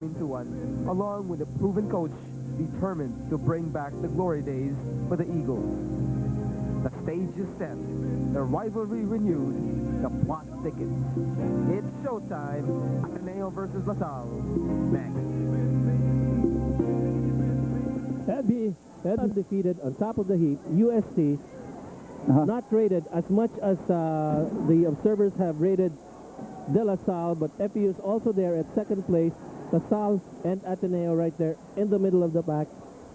into one, along with a proven coach determined to bring back the glory days for the Eagles. The stage is set, the rivalry renewed, the plot thickens. It's showtime. ATENEO versus LaSalle. Next. Undefeated on top of the heap, USC, not rated as much as the observers have rated De La Salle, but FEU is also there at second place. LaSalle and ATENEO right there in the middle of the pack.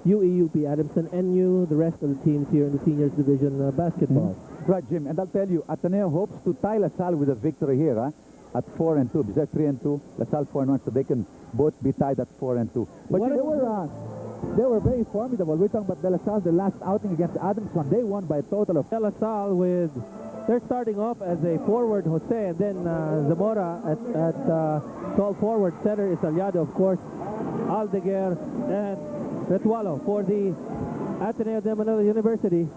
UAAP, Adamson, NU, the rest of the teams here in the seniors division basketball. Right, Jim, and I'll tell you, ATENEO hopes to tie LaSalle with a victory here at 4-2, because they're 3-2, LaSalle 4-1, so they can both be tied at 4-2. But they were very formidable. We're talking about De La Salle, the last outing against Adamson. They won by a total of... De La Salle with... They're starting off as a forward, Jose, and then Zamora at tall forward. Center is Aliado, of course, Aldeguer, and Retualo. For the Ateneo de Manila University,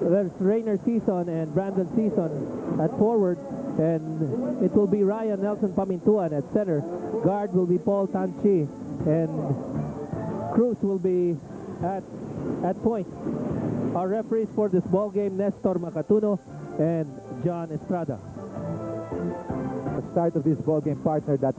there's Rainer Season and Brandon Season at forward, and it will be Ryan Nelson Pamintuan at center. Guard will be Paul Tanchi, and Cruz will be at point. Our referees for this ball game, Nestor Macatuno and John Estrada. The start of this ball game, partner, that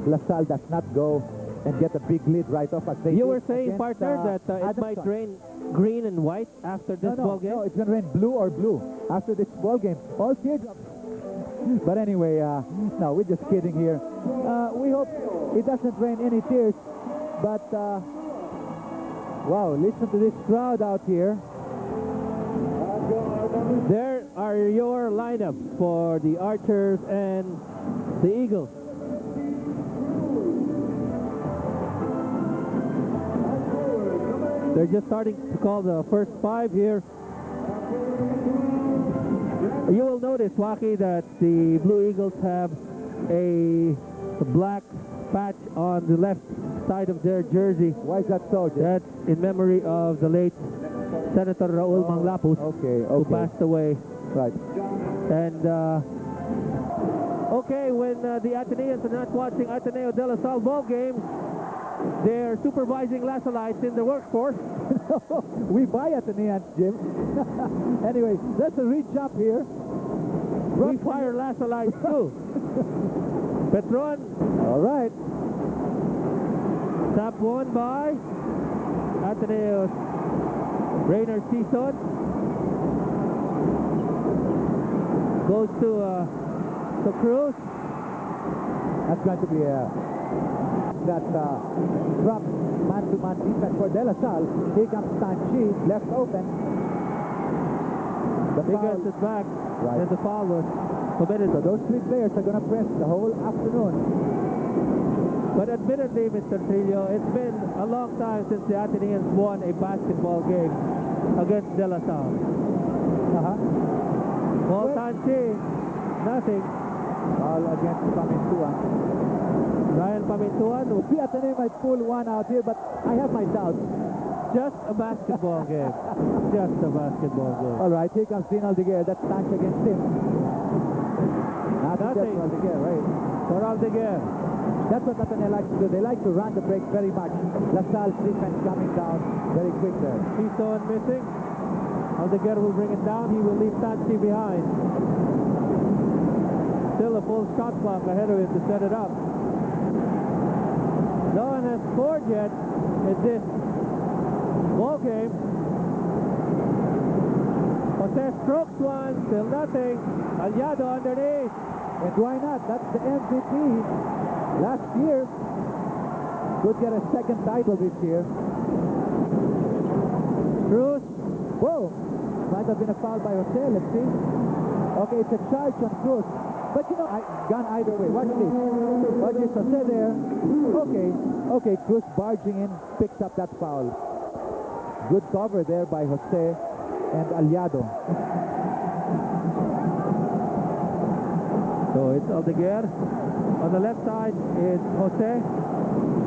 LaSalle does not go and get a big lead right off as they You were saying, partner, that it might rain green and white after this ball game? No, it's going to rain blue or blue after this ball game. All teardrops. But anyway, no, we're just kidding here. We hope it doesn't rain any tears. But, wow, listen to this crowd out here. There are your lineups for the Archers and the Eagles. They're just starting to call the first five here. You will notice, Waki, that the Blue Eagles have a black patch on the left side of their jersey. Why is that so, Jim? That's in memory of the late Senator Raul Manglapus, who passed away. Right. And, okay, when the Ateneans are not watching Ateneo De La Salle ball games, they're supervising LaSallites in the workforce. We buy Ateneans, Jim. Anyway, that's a reach up here. We fire LaSallites too. Petron. All right. Tap one by Ateneo's Rainer Season. Goes to Cruz. That's going to be that drop man-to-man defense for De La Salle. Here comes Tanchi, left open. He gets it back, and the foul was committed. So those three players are going to press the whole afternoon. But admittedly, Mr. Trillo, it's been a long time since the Ateneans won a basketball game against De La Salle. Paul Tanchi, nothing. All against Pamintuan. Ryan Pamintuan. The Ateneo might pull one out here, but I have my doubts. Just a basketball game. Just a basketball game. All right, here comes Dean Aldeguer. That's Tanchi against him. Nothing. Aldeguer, right? For Aldeguer. That's what Ateneo likes to do. They like to run the break very much. LaSalle's defense coming down very quick there. Season missing. Aldeguer will bring it down. He will leave Tanchi behind. Still a full shot clock ahead of him to set it up. No one has scored yet in this ball game. Jose strokes one, still nothing. Aliado underneath. And why not? That's the MVP last year. Could get a second title this year. Cruz. Whoa! Might have been a foul by Jose. Let's see. Okay, it's a charge on Cruz. But you know, gone either way. Watch this. Watch this. Jose there. Okay, Cruz barging in, picks up that foul. Good cover there by Jose and Aliado. So it's Aldeguer. On the left side is Jose.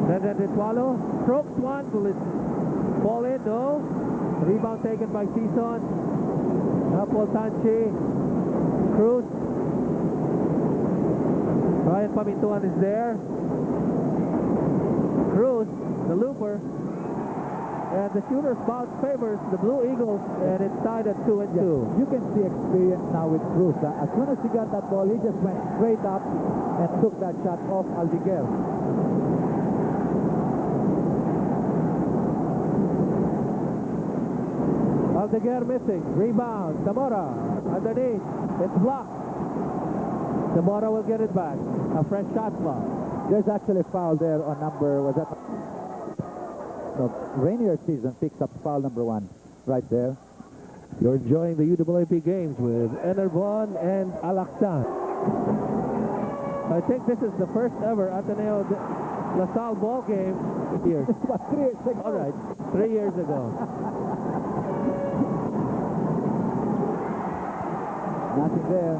Then Retualo. Strokes one. Will it fall in? No. Rebound taken by Season. Paul Tanchi. Cruz. Ryan Pamintuan is there. looper. And the shooter's bounce favors the Blue Eagles, and it's tied at 2-2. You can see experience now with Cruz. As soon as he got that ball, he just went straight up and took that shot off Aldeguer. Aldeguer missing. Rebound. Zamora underneath. It's blocked. Zamora will get it back. A fresh shot block. There's actually a foul there on number, was that? So Rainier season picks up foul number 1 right there. You're enjoying the UAAP games with Enervon and Al-Aqsa. I think this is the first ever Ateneo LaSalle ball game here. About 3 years ago. All right, 3 years ago. Nothing there.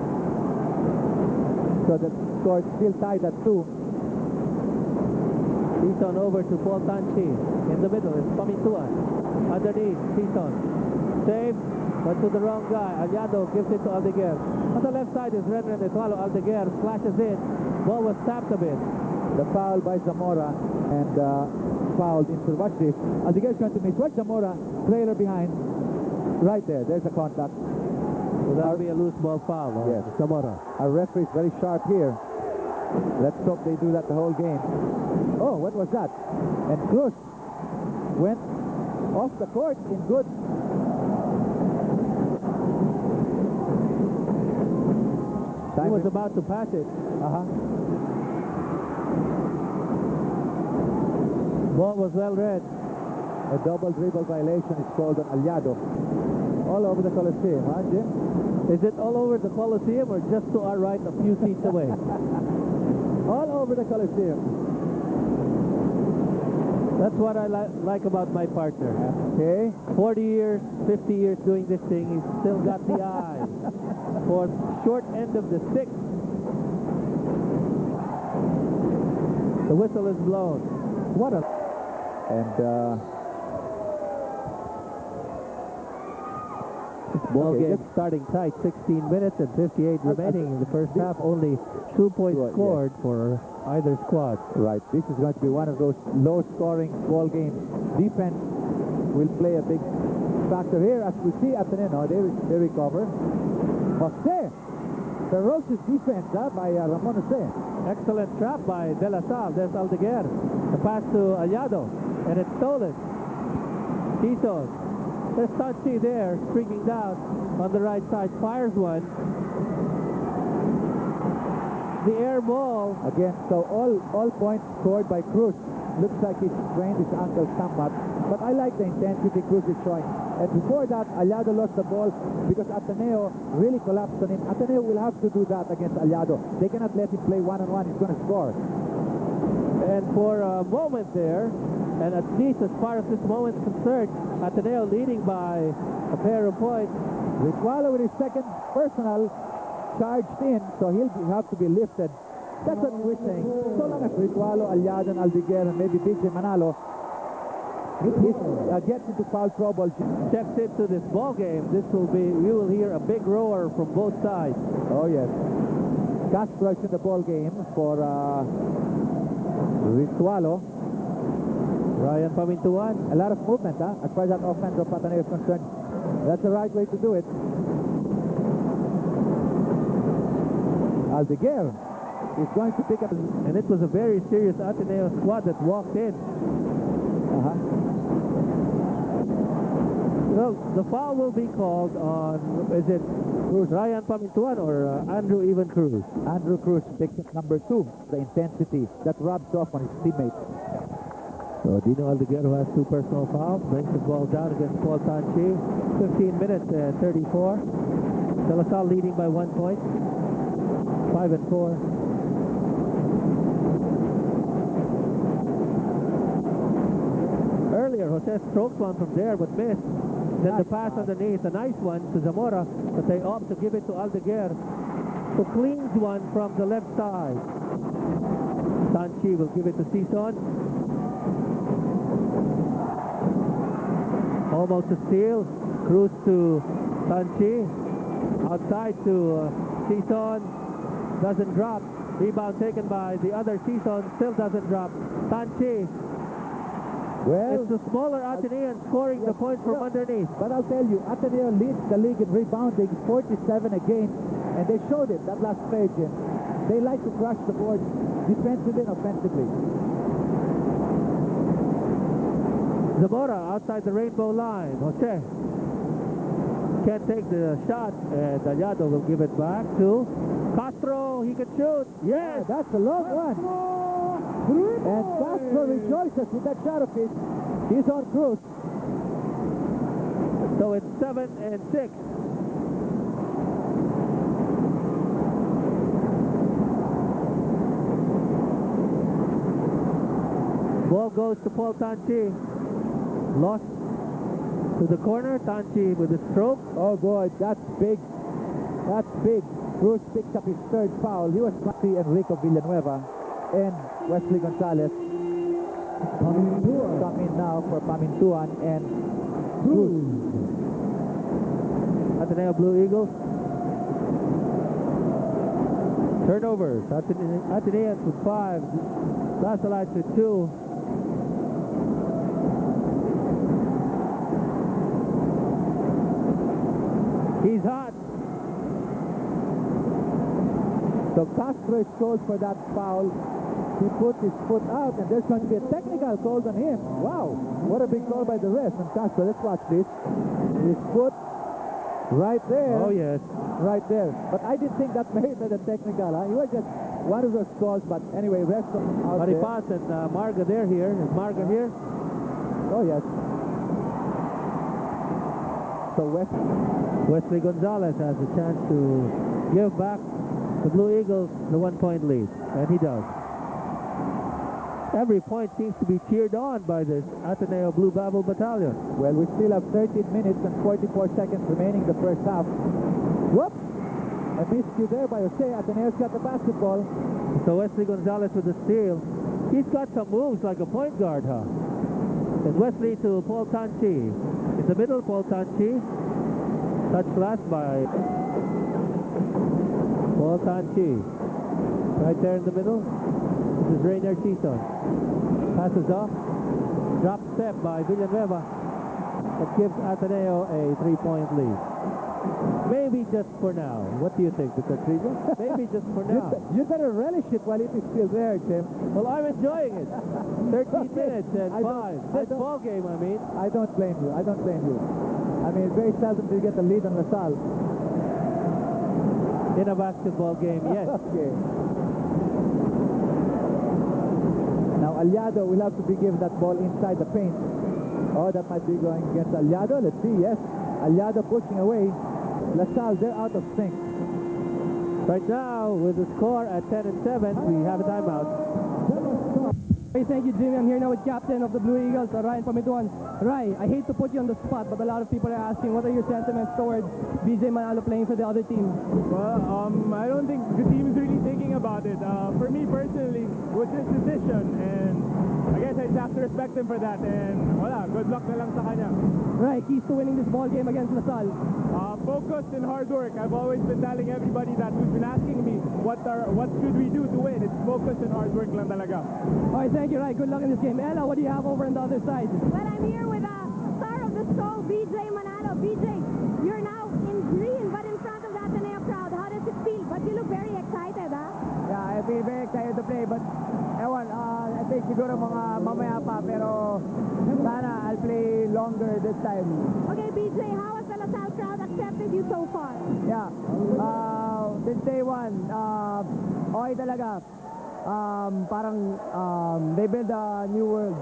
So the score is still tied at 2. Season over to Paul Tanchi. In the middle, it's Pamintuan. Underneath, Season. Save, but to the wrong guy. Aliado gives it to Aldeguer. On the left side is Renren Etualo. Aldeguer flashes in. Ball was tapped a bit. The foul by Zamora and fouled into, watch this. Aldeguer is going to miss. Watch Zamora, trailer behind. Right there, there's a contact. So that'll be a loose ball foul. Yes. Zamora. Our referee is very sharp here. Let's hope they do that the whole game. Oh, what was that? And Cruz went off the court in good. He was about to pass it. Ball was well read. A double dribble violation is called on Aliado. All over the Coliseum, huh, Jim? Is it all over the Coliseum or just to our right a few seats away? All over the Coliseum. That's what I like about my partner. Okay. 40 years, 50 years doing this thing, he's still got the eye for short end of the sixth. The whistle is blown. What a... And ball game starting tight, 16 minutes and 58 remaining in the first half. Only 2 points scored for either squad. Right, this is going to be one of those low-scoring ball games. Defense will play a big factor here. As we see Ateneo, they recover. Jose, ferocious defense by Ramon Jose. Excellent trap by De La Salle. There's Aldeguer. The pass to Aliado, and it's stolen. Tito. There's Tanchi there, streaking down on the right side, fires one. The air ball. Again, so all points scored by Cruz. Looks like he sprained his ankle somewhat, but I like the intensity Cruz is showing. And before that, Aliado lost the ball because Ateneo really collapsed on him. Ateneo will have to do that against Aliado. They cannot let him play one-on-one. He's going to score. And for a moment there, and at least as far as this moment is concerned, Ateneo leading by a pair of points. Ritualo with his second personal charged in, so he'll have to be lifted. That's what we're saying. So long as Ritualo, Aliado, and Aldeguer, and maybe BJ Manalo gets into foul trouble. Checks into this ball game. We will hear a big roar from both sides. Oh yes. Castro is in the ball game for Ritualo. Ryan Pamintuan. A lot of movement, as far as that offense of Ateneo is concerned. That's the right way to do it. Aldeguer is going to pick up. And it was a very serious Ateneo squad that walked in. Well, the foul will be called on, is it Cruz, Ryan Pamintuan or Andrew Even Cruz? Andrew Cruz picks up number 2, the intensity that rubs off on his teammates. So Dino Aldeguer, who has 2 personal fouls, brings the ball down against Paul Tanchi. 15 minutes and 34. De La Salle leading by 1 point. 5-4. Earlier, Jose stroked one from there but missed. Then the pass underneath, a nice one to Zamora, but they opt to give it to Aldeguer, who cleans one from the left side. Tanchi will give it to Sison. Almost a steal. Cruz to Tanchi. Outside to Sison. Doesn't drop. Rebound taken by the other Sison. Still doesn't drop. Tanchi. Well, It's the smaller Atenean scoring the points from underneath. but I'll tell you, Ateneo leads the league in rebounding, 47 again, and they showed it that last page. They like to crush the board defensively and offensively. Zamora outside the rainbow line. Jose can't take the shot, and Aliado will give it back to Castro. He can shoot. Yes! That's a long one. And Castro rejoices with that shot of his. He's on cruise. So it's 7 and 6. Ball goes to Paul Tanchi. Lost to the corner. Tanchi with a stroke. Oh boy, that's big. That's big. Cruz picks up his third foul. He was see Enrico Villanueva and Wesley Gonzalez come in now for Pamintuan and Cruz. Ateneo Blue Eagles. Turnovers. Ateneans with 5. Lasalites with 2. He's hot. So Castro is called for that foul. He put his foot out, and there's going to be a technical called on him. Wow, what a big call by the ref on Castro. Let's watch this. His foot right there. Oh, yes. Right there. But I didn't think that merited a technical. Huh? He was just one of those calls, but anyway, refs out there. Maripas and Marga, they're here. Is Marga here? Oh, yes. So Wesley Gonzalez has a chance to give back the Blue Eagles the 1-point lead, and he does. Every point seems to be cheered on by this Ateneo Blue Babel Battalion. Well, we still have 13 minutes and 44 seconds remaining in the first half. Whoop! A miscue there by Jose. Ateneo's got the basketball. So Wesley Gonzalez with the steal. He's got some moves like a point guard, huh? And Wesley to Paul Tanchi. In the middle, Paul Tanchi. Touch last by Paul Tanchi. Right there in the middle. This is Rainier Chison. Passes off. Drop step by Villanueva. That gives Ateneo a 3-point lead. Maybe just for now. What do you think, Mr. Trigo? Maybe just for now. You better relish it while it is still there, Tim. Well, I'm enjoying it. 13 minutes and 5. This ball game, I mean. I don't blame you. I don't blame you. I mean, very seldom do you get the lead on LaSalle. In a basketball game, yes. Okay. Now, Aliado will have to be given that ball inside the paint. Oh, that might be going against Aliado. Let's see, yes. Aliado pushing away. LaSalle, they're out of sync. Right now, with the score at 10 and 7, we have a timeout. Hey, thank you, Jimmy. I'm here now with captain of the Blue Eagles, Ryan Pamituan. Ray, I hate to put you on the spot, but a lot of people are asking, what are your sentiments towards BJ Manalo playing for the other team? Well, I don't think the team is really thinking about it. For me personally, it was his decision, and I guess I just have to respect him for that. And wala, good luck na lang sa kanya. Ray, keys to winning this ball game against LaSalle. Focus and hard work. I've always been telling everybody that who's been asking me what should we do to win. It's focus and hard work lang talaga. All right, thank you, Ray. Good luck in this game. Ella, what do you have over on the other side? Well, I'm here with a star of the show, BJ Manalo. BJ, you're now in green, but in front of the Ateneo crowd. How does it feel? But you look very excited, huh? Yeah, I feel very excited to play, but I think siguro mga mamaya pa, pero sana I'll play longer this time. Okay, BJ, how has the LaSalle crowd accepted you so far? Yeah, since day one, okay talaga. They build a new world.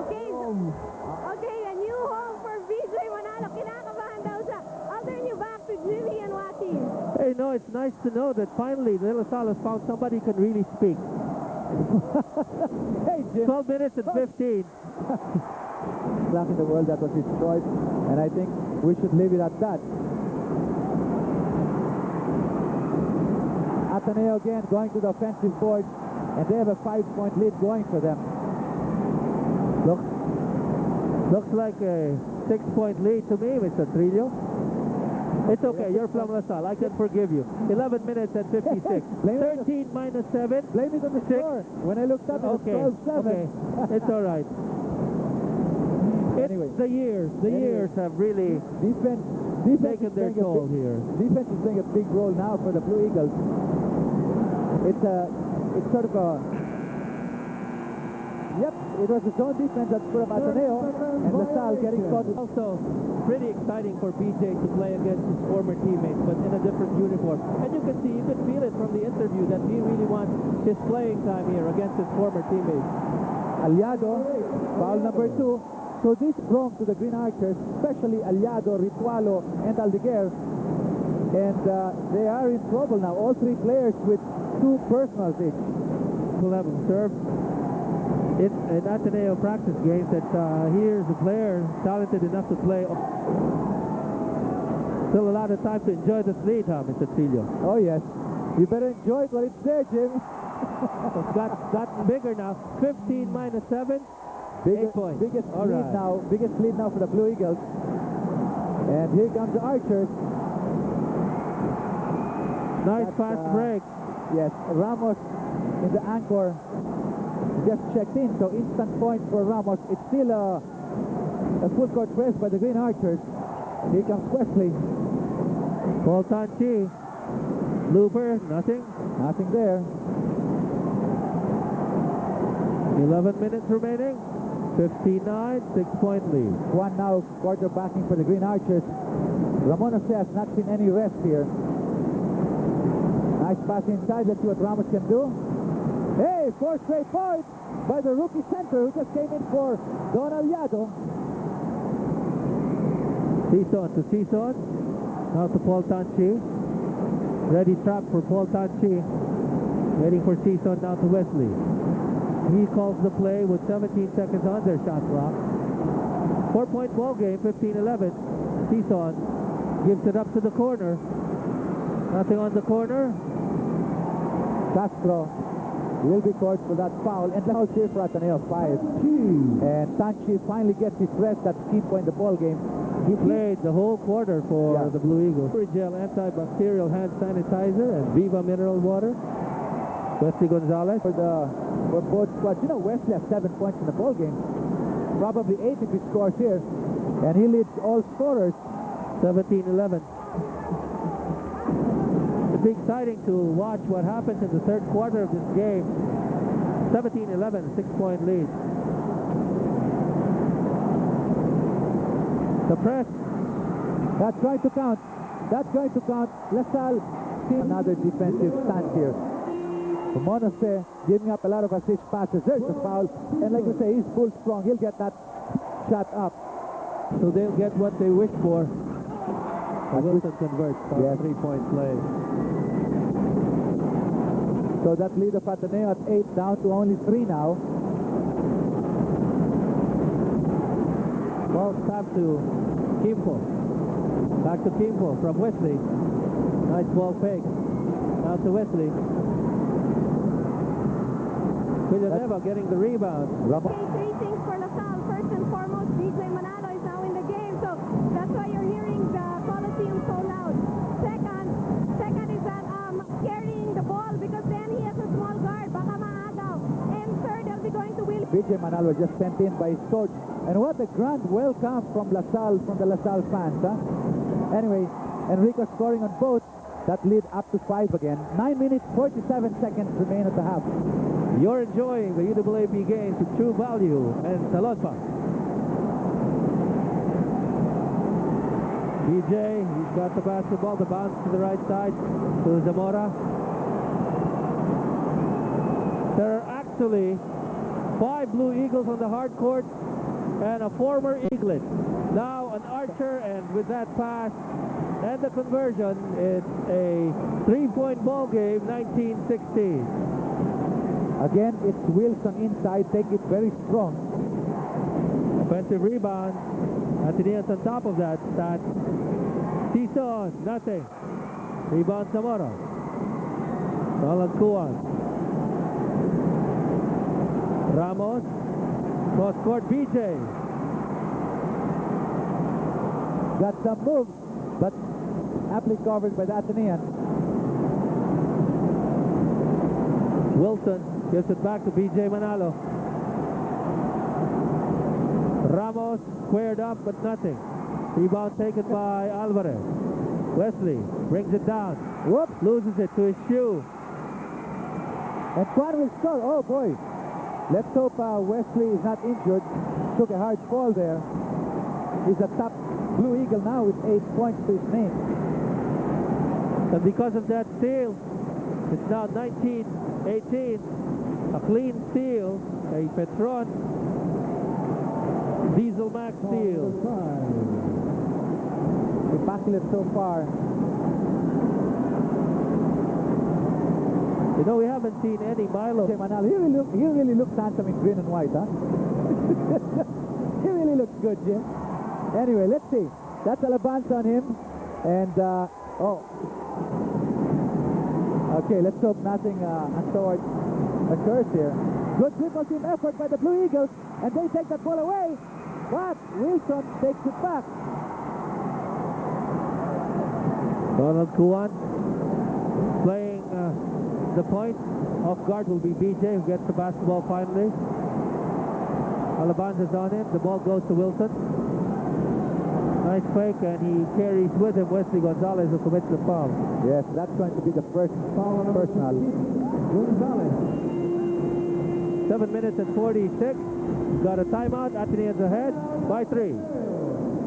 Okay, okay, a new home for BJ Manalo. Kinakabahan daw siya. I'll turn you back to Jimmy and Wati. Hey, no, it's nice to know that finally the LaSalle has found somebody who can really speak. Hey, Jim. 12 minutes and 15. Black in the world, that was his choice, and I think we should leave it at that. Ateneo again going to the offensive board, and they have a 5-point lead going for them. Looks like a 6-point lead to me, Mr. Trillo. It's okay, you're from LaSalle. I can forgive you. 11 minutes and 56. 13 minus 7. Blame it on the 6. score. When I looked up, it was Okay, 12-7. okay. It's all right. Anyway, The years have really defense taken is their playing a toll big- here. Defense is playing a big role now for the Blue Eagles. It's sort of a... Yep, it was a zone defense that put up Ateneo, and LaSalle getting caught. Also, pretty exciting for BJ to play against his former teammates, but in a different uniform. And you can feel it from the interview that he really wants his playing time here against his former teammates. Aliado, foul number 2. So this brought to the Green Archers, especially Aliado, Ritualo, and Aldeguer. And they are in trouble now. All 3 players with 2 personals each. We'll have observed in Ateneo practice games that here's a player talented enough to play. Still a lot of time to enjoy this lead, huh, Mr. Cilio? Oh, yes. You better enjoy it while it's there, Jim. It's gotten bigger now. 15 minus 7. 8 points. Biggest All lead right. now. Biggest lead now for the Blue Eagles. And here comes the Archers. Nice That's, fast break. Yes, Ramos in the anchor just checked in, so instant point for Ramos. It's still a full court press by the Green Archers. Here comes Wesley. Paul Tanchi. Looper, nothing. Nothing there. 11 minutes remaining. 59, 6-point lead. One now quarterbacking for the Green Archers. Ramon Jose has not seen any rest here. Nice pass inside. Let's see what Ramos can do. Hey, 4 straight points by the rookie center who just came in for Don Aliado. Season to Season. Now to Paul Tanchi. Ready trap for Paul Tanchi. Waiting for Season now to Wesley. He calls the play with 17 seconds on their shot clock. 4-point ball game, 15-11. Season gives it up to the corner. Nothing on the corner. Castro will be caught for that foul, and now here for Ateneo 5. And Tanchi finally gets his rest. That's key point in the ball game. He played the whole quarter for Yeah. the Blue Eagles. Gel antibacterial hand sanitizer and Viva mineral water. Wesley Gonzalez. For both squads. You know, Wesley has 7 points in the ball game. Probably 8 if he scores here. And he leads all scorers. 17-11. It'll be exciting to watch what happens in the third quarter of this game. 17-11, 6-point lead. The press. That's going to count. That's going to count. LaSalle, another defensive stand here. Monose giving up a lot of assist passes. There's the foul. And like we say, he's full strong. He'll get that shot up. So they'll get what they wish for. Wilson converts on Yes. 3-point play. So that lead of Ateneo at 8 down to only 3 now. Ball tapped to Kimpo. Back to Kimpo from Wesley. Nice ball fake. Now to Wesley. Villanueva getting the rebound. Ramos. Okay, 3 things for LaSalle. First and foremost, BJ Manalo is now in the game, so that's why you're hearing the Coliseum so loud. Second is that carrying the ball, because then he has a small guard, baka maagaw. And third, they'll be going to Will. BJ Manalo just sent in by his coach. And what a grand welcome from LaSalle, from the LaSalle fans, huh? Anyway, Enrico scoring on both. That lead up to 5 again. 9 minutes, 47 seconds remain at the half. You're enjoying the UAAP games with True Value and Talodpa. BJ, he's got the basketball, the bounce to the right side to Zamora. There are actually 5 Blue Eagles on the hard court and a former Eaglet. Now an Archer, and with that pass and the conversion, it's a 3-point ball game, 19-16. Again, it's Wilson inside. Take it very strong. Offensive rebound. Ateneo's on top of that stat. Season, nothing. Rebound Zamora. Solid Kuan. Ramos. Cross court BJ. Got some moves, but aptly covered by the Atenean. Wilson gives it back to BJ Manalo. Ramos squared up, but nothing. Rebound taken by Alvarez. Wesley brings it down. Whoops. Loses it to his shoe. And Juan will score. Oh, boy. Let's hope Wesley is not injured. Took a hard fall there. He's a top Blue Eagle now with 8 points to his name. And because of that steal, it's now 19-18. A clean steal. A Petron Diesel Max steal. Immaculate so far. You know, we haven't seen any Milo. Okay, Manalo, he really looks handsome in green and white, huh? He really looks good, Jim. Anyway, let's see. That's Alabanza on him. And, okay, let's hope nothing untoward occurs here. Good triple team effort by the Blue Eagles. And they take that ball away. But Wilson takes it back. Donald Kuan playing the point. Off guard will be BJ, who gets the basketball finally. Alabanza's on him. The ball goes to Wilson. Nice fake, and he carries with him Wesley Gonzalez, who commits the foul. Yes, that's going to be the first foul personal. Gonzalez. 7 minutes and 46. Got a timeout. Ateneo's ahead by 3.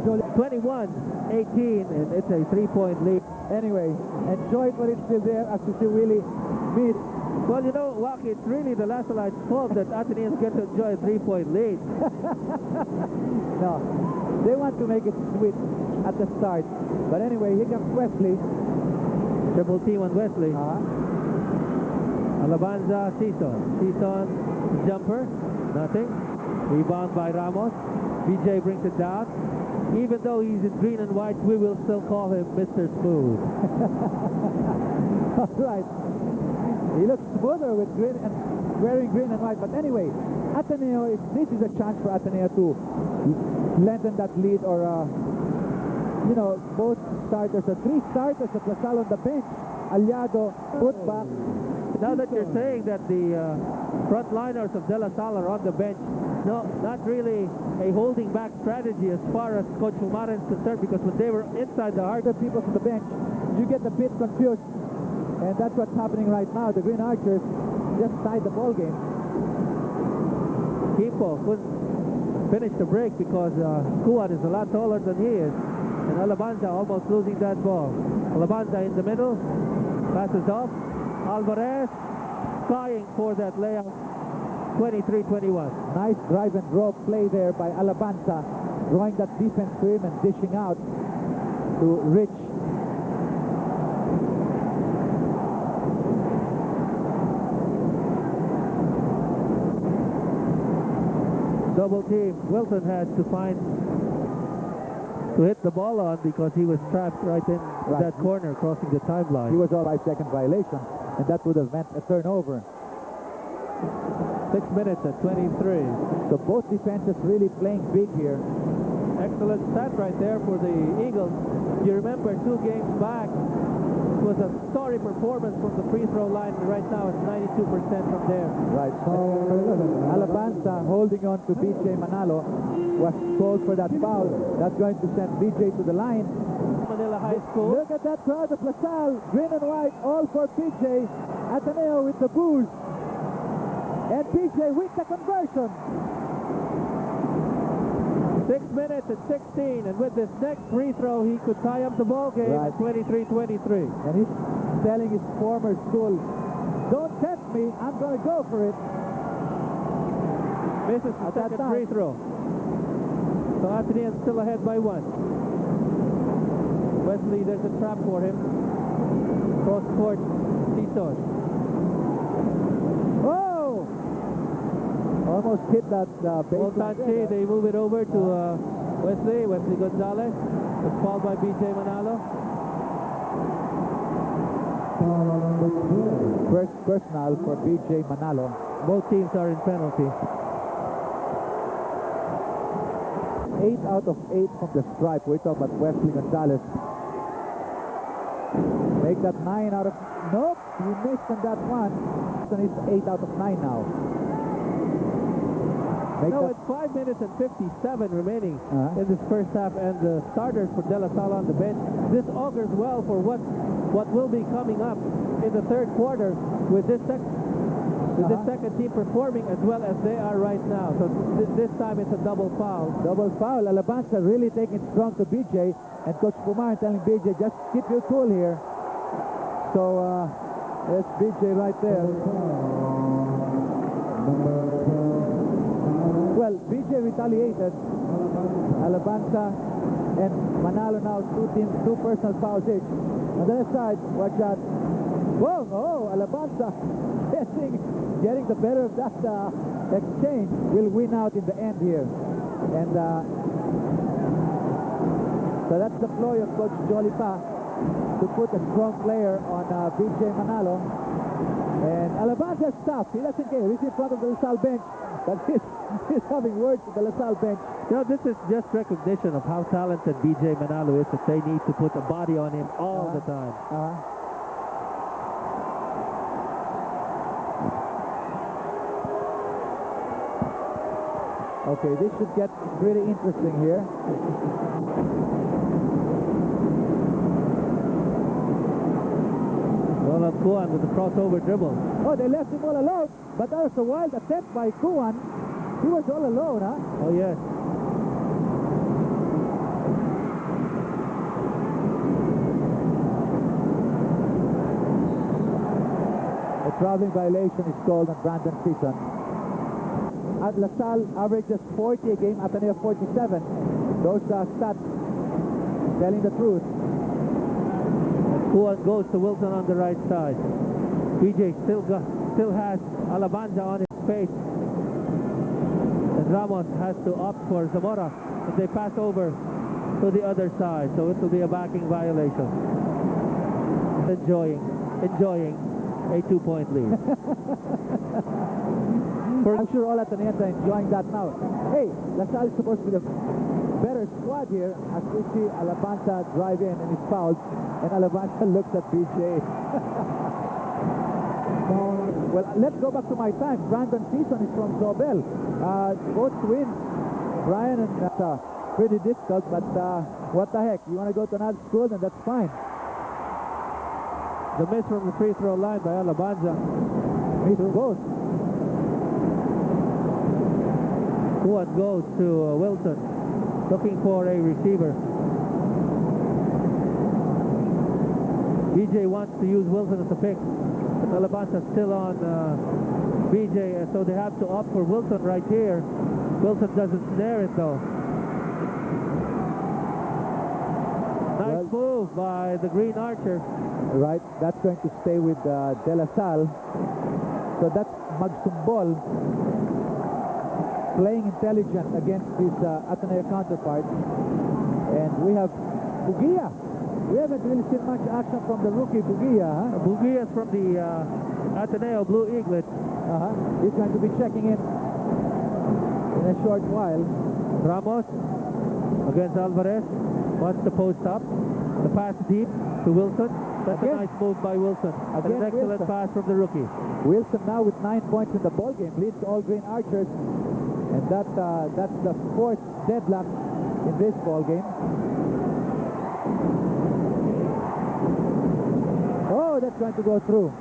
21-18, and it's a 3-point lead. Anyway, enjoy it while it's still there after you really miss. Well, you know, Waki, it's really the Lasalite's fault that Ateneans get to enjoy a 3-point lead. No, they want to make it sweet at the start. But anyway, here comes Wesley. Triple team on Wesley. Alabanza, Season. Season, jumper, nothing. Rebound by Ramos. BJ brings it down. Even though he's in green and white, we will still call him Mr. Smooth. All right. He looks smoother with green and wearing green and white. But anyway, Ateneo, this is a chance for Ateneo to lengthen that lead, or you know, both starters, the 3 starters of LaSalle on the bench, Aliado, put back. Now that you're saying that the frontliners of De La Salle are on the bench, no, not really a holding back strategy as far as Coach Humara is concerned, because when they were inside the heart of people from the bench, you get a bit confused. And that's what's happening right now. The Green Archers just tied the ball game. Kipo couldn't finish the break because Kuan is a lot taller than he is. And Alabanza almost losing that ball. Alabanza in the middle, passes off. Alvarez trying for that layup. 23-21. Nice drive and draw play there by Alabanza, drawing that defense to him and dishing out to Rich. Double team. Wilson has to find to hit the ball on because he was trapped right in that corner crossing the timeline. He was all 5-second violation, and that would have meant a turnover. 6 minutes at 23. So both defenses really playing big here. Excellent stat right there for the Eagles. You remember 2 games back, it was a sorry performance from the free throw line. Right now it's 92% from there. Right. Alabanza holding on to BJ Manalo was called for that foul. That's going to send BJ to the line. Manila High School. Look at that crowd of LaSalle. Green and white, all for BJ. Ateneo with the Bulls. And BJ with the conversion. 6 minutes at 16, and with this next free throw, he could tie up the ball game at 23-23. And he's telling his former school, don't tempt me, I'm going to go for it. Misses the second free throw. So Ateneans still ahead by 1. Wesley, there's a trap for him. Cross court, Season. Almost hit that baseline. They move it over to Wesley Gonzalez. It's fouled by BJ Manalo. First personal for BJ Manalo. Both teams are in penalty. 8 out of 8 from the stripe. We're talking about Wesley Gonzalez. Make that 9 out of... Nope, he missed on that one. So it's 8 out of 9 now. No, it's 5 minutes and 57 remaining in this first half, and the starters for De La Salle on the bench. This augurs well for what will be coming up in the third quarter with this second team performing as well as they are right now. So this time it's a double foul. Double foul. Alabanza really taking strong to BJ, and Coach Kumar telling BJ, just keep your cool here. So there's BJ right there. Well, BJ retaliated. Alabanza and Manalo now two personal fouls each. On the other side, watch out. Whoa, oh, Alabanza getting the better of that exchange. Will win out in the end here. And so that's the ploy of Coach Jolipa to put a strong player on BJ Manalo. And Alabanza is tough. He doesn't care. He's in front of the La Salle bench, but he's having words with the La Salle bench. You know, this is just recognition of how talented BJ Manalo is, that they need to put a body on him all the time. Okay, this should get really interesting here. Ronald Kuan with the crossover dribble. Oh, they left him all alone, but that was a wild attempt by Kuan. He was all alone, huh? Oh, yes. A traveling violation is called on Brandon Season. At La Salle averages 40 a game, ATENEO 47. Those stats telling the truth. Kuan goes to Wilson on the right side. BJ still has Alabanza on his face. And Ramos has to opt for Zamora, and they pass over to the other side, so it will be a backing violation. Enjoying a 2-point lead. I'm sure all Ateneans are enjoying that now. Hey, La Salle is supposed to be the better squad here, as we see Alabanza drive in and he's fouled, and Alabanza looks at BJ. Well, let's go back to my time. Brandon Season is from Zobel. Both twins, Brian, and that's pretty difficult, but what the heck? You want to go to another school, then that's fine. The miss from the free throw line by Alabanza. Miss both. Kuan goes to Wilson, looking for a receiver. BJ wants to use Wilson as a pick, but Alabanza still on BJ, and so they have to opt for Wilson right here. Wilson doesn't snare it though. Nice move by the Green Archer. Right, that's going to stay with De La Salle. So that's Magsumbol playing intelligent against his Ateneo counterpart. And we have Bugia. We haven't really seen much action from the rookie Bugia. Huh? Bugia is from the Ateneo Blue Eaglet. He's going to be checking in a short while. Ramos against Alvarez. Wants to post up. The pass deep to Wilson. That's a nice move by Wilson. An excellent pass from the rookie. Wilson now with 9 points in the ball game, leads all Green Archers, and that's the fourth deadlock in this ball game. Oh, that's going to go through.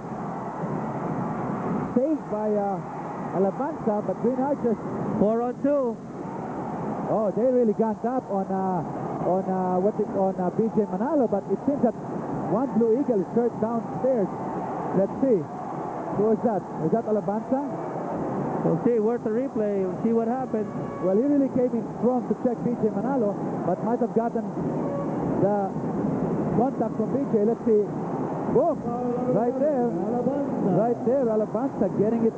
Saved by Alabanza, but Green Archers 4-on-2. Oh, they really ganged up on BJ Manalo, but it seems that one Blue Eagle is hurt downstairs. Let's see. Who was that? Was that Alabanza? We'll see. Worth a replay. We'll see what happens. Well, he really came in strong to check BJ Manalo, but might have gotten the contact from BJ. Let's see. Boom! Right there. Right there, Alabanza getting it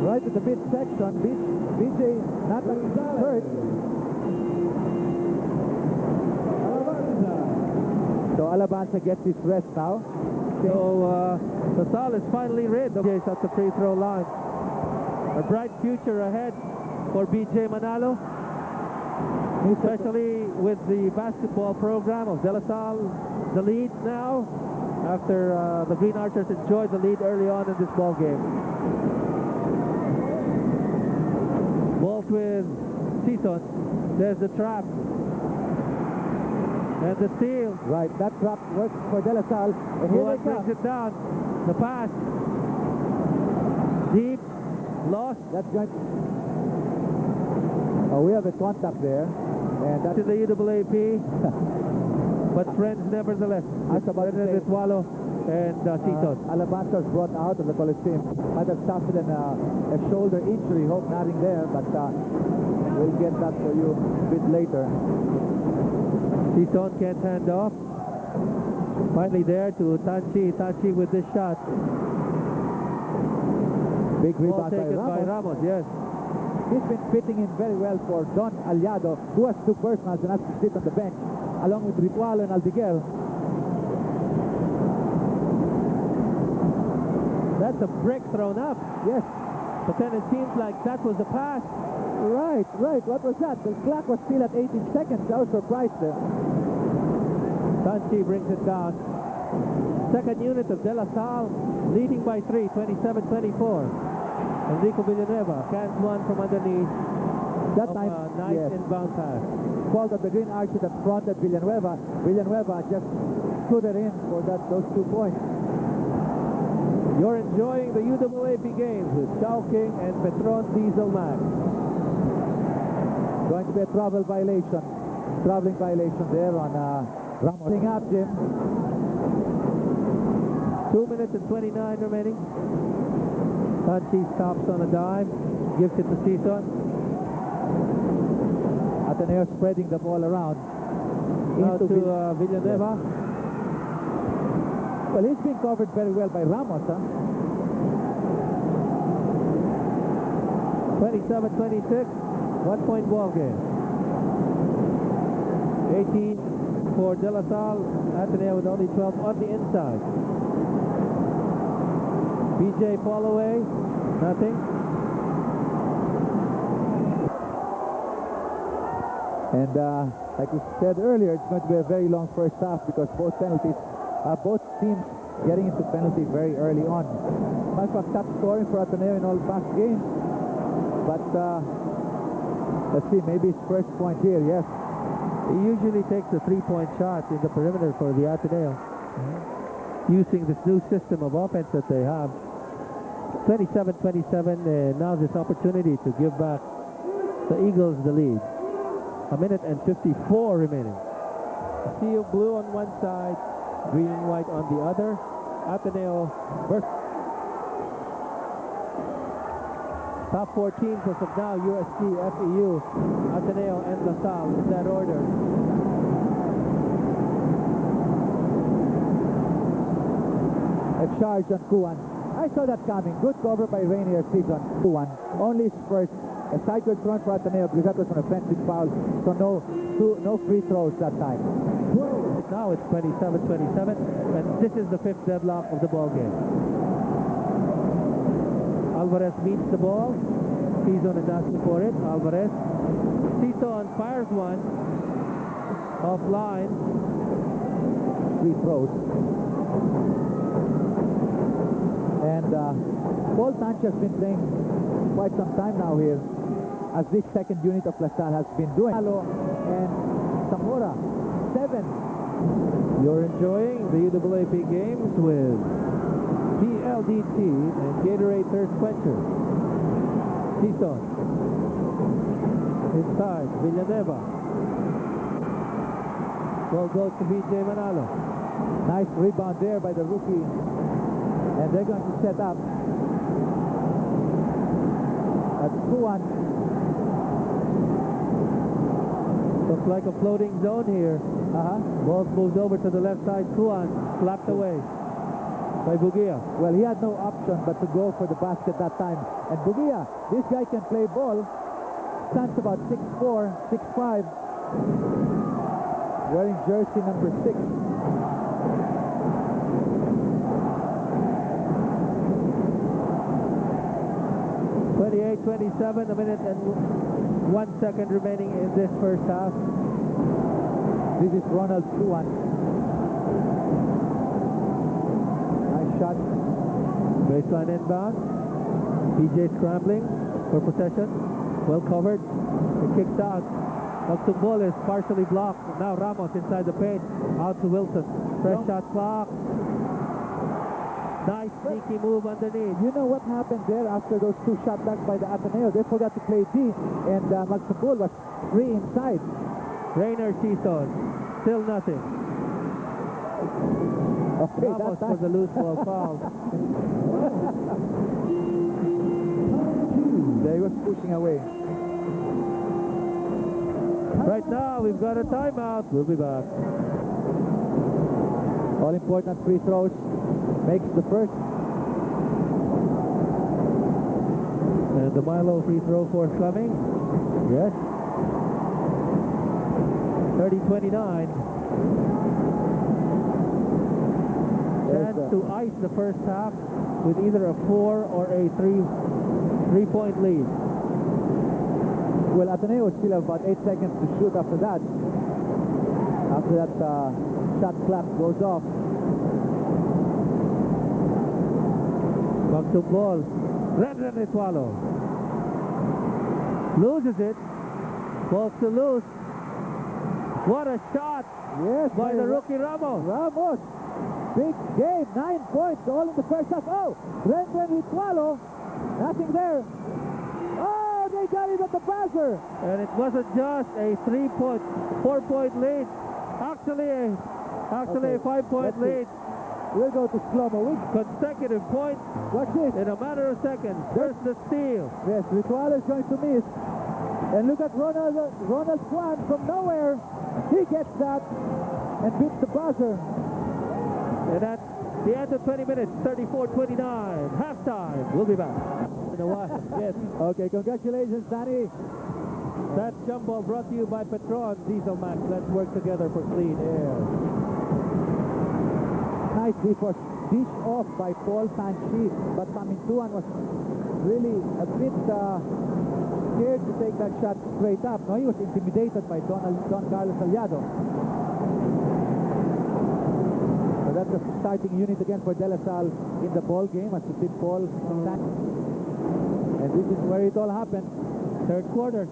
right at the midsection. BJ not hurt. So Alabanza gets his rest now. So La Salle is finally rid of BJ at the free throw line. A bright future ahead for BJ Manalo, especially with the basketball program of De La Salle. The lead now, after the Green Archers enjoyed the lead early on in this ball game. with Season. There's the trap. And the steal. Right, that trap works for De La Salle. And here they Brings come. it down. The pass. Deep. Lost. That's going. Oh, we have a contact there. And that's To the UAAP. But friends nevertheless. I was about to say- Retwalo and Season. Alabanza's brought out of the Coliseum. Might have suffered a shoulder injury. Hope nothing there, but we'll get that for you a bit later. Season can't hand off. Finally there to Tanchi. Tanchi with this shot. Big Ball rebound by taken by Ramos. Ramos, yes. He's been fitting in very well for Don Aliado, who has two personals and has to sit on the bench, along with Ritualo and Aldiguer. That's a brick thrown up. Yes, But then it seems like that was a pass. right. What was that? The clock was still at 18 seconds. I was surprised there. Tanchi brings it down. Second unit of De La Salle leading by 3, 27-24. Enrico Villanueva cans one from underneath. That Of time, a nice yes, inbound pass. fault of the Green Archie that fronted Villanueva. Villanueva just scooted in for those 2 points. You're enjoying the UAAP games with Chowking and Petron Diesel Max. Going to be a traveling violation there on Ramos. Putting up, Jim. 2 minutes and 29 remaining. Tanchi stops on a dime, gives it to Season. Ateneo spreading the ball around. Now Into to Villanueva. Well, he's been covered very well by Ramos, huh? 27-26, 1-point ball game. 18 for De La Salle. Ateneo with only 12 on the inside. BJ fall away, nothing. And like we said earlier, it's going to be a very long first half because both teams getting into penalty very early on. Much of top scoring for Ateneo in all past games. But let's see, maybe his first point here, yes. He usually takes a 3-point shot in the perimeter for the Ateneo, using this new system of offense that they have. 27-27, now this opportunity to give back the Eagles the lead. 1 minute and 54 remaining. A sea of blue on one side, green and white on the other. Ateneo versus top 4 teams as of now: USC, FEU, Ateneo, and La Salle in that order. A charge on Kuan. I saw that coming. Good cover by Rainier Season. Kuan. Only his first. A sideward run for Ateneo because that was an offensive foul. So no free throws that time. Now it's 27-27, and this is the 5th deadlock of the ball game. Alvarez meets the ball. Season is asking for it. Alvarez. Season fires one. Offline. Free throws. And Paul Sanchez has been playing quite some time now here, as this second unit of La Salle has been doing. And Zamora, 7. You're enjoying the UAAP games with PLDT and Gatorade Thirst Quencher. Season. Inside, Villanueva. Ball goes to BJ Manalo. Nice rebound there by the rookie. And they're going to set up. That's Kuan. Looks like a floating zone here. Ball moved over to the left side. Kuan slapped away by Bugia. Well, he had no option but to go for the basket that time. And Bugia, this guy can play ball. Stands about 6'4", 6'5". Wearing jersey number 6. 28-27, a minute and 1 second remaining in this first half. This is Ronald Kuan. Nice shot. Baseline inbound. PJ scrambling for possession. Well covered. It kicks out. Ball is partially blocked. Now Ramos inside the paint. Out to Wilson. Fresh shot clock. Nice sneaky move underneath. You know what happened there after those two shot blocks by the Ateneo? They forgot to play D, and Magsumbol was free inside. Rainer Season. Still nothing. Okay, Ramos that's for the loose ball foul. There he was pushing away. Right now, we've got a timeout. We'll be back. All important free throws. Makes the first. And the Milo free throw forthcoming. Yes. 30-29. Chance to ice the first half with either a 4 or a 3-point lead. Well, Ateneo still have about 8 seconds to shoot after that. After that shot clock goes off. Ball. Rendon Etualo. Loses it. Balls to lose. What a shot Yes, by the rookie Ramos. Ramos. Big game. 9 points all in the first half. Oh, Rendon Etualo. Nothing there. Oh, they got it at the buzzer. And it wasn't just a 4-point lead. Actually a 5-point lead. We'll go to slow-mo. Consecutive points Watch this. in a matter of seconds. There's the steal. Yes, Etualo is going to miss. And look at Ronald Juan from nowhere. He gets that and beats the buzzer. And at the end of 20 minutes, 34-29, halftime. We'll be back. In a while. Yes. Okay, congratulations, Danny. That jump ball brought to you by Petron Diesel Max. Let's work together for clean air. Nice defense. Dish off by Paul Sanchi, but Pamintuan was really a bit scared to take that shot straight up. No, he was intimidated by Don Carlos Aliado. So that's the starting unit again for De La Salle in the ball game as it did Paul Sanchi. And this is where it all happened. Third quarter.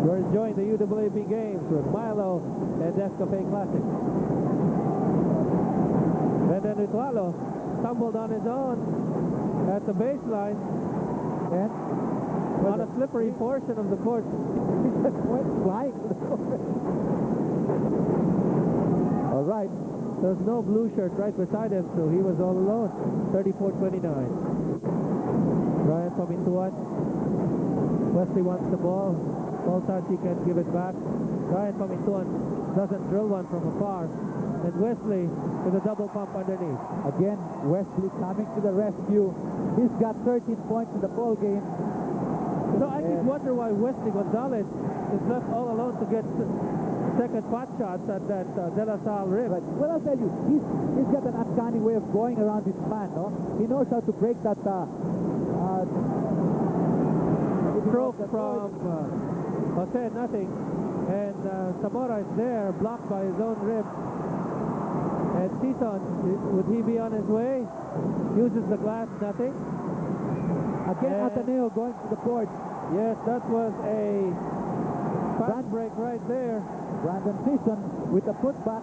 You're enjoying the UAAP games with Milo and Descafe Classic. Rendon Etualo stumbled on his own at the baseline And on a slippery portion of the court. he just went flying to the floor. All right. There's no blue shirt right beside him, so he was all alone. 34-29. Ryan Pamintuan. Wesley wants the ball. Paul Sanchi can give it back. Ryan Pamintuan doesn't drill one from afar. And Wesley with a double pump underneath. Again, Wesley coming to the rescue. He's got 13 points in the ball game. You know, I just wonder why Wesley Gonzalez is left all alone to get second pot shots at that De La Salle rim. Right. Well, I'll tell you, he's got an uncanny way of going around his man, no? He knows how to break that Stroke from Jose Nothing. And Zamora is there, blocked by his own rim. And Season, would he be on his way? Uses the glass, nothing. Again, Ateneo going to the board. Yes, that was a fast break right there. Brandon Season with a putback.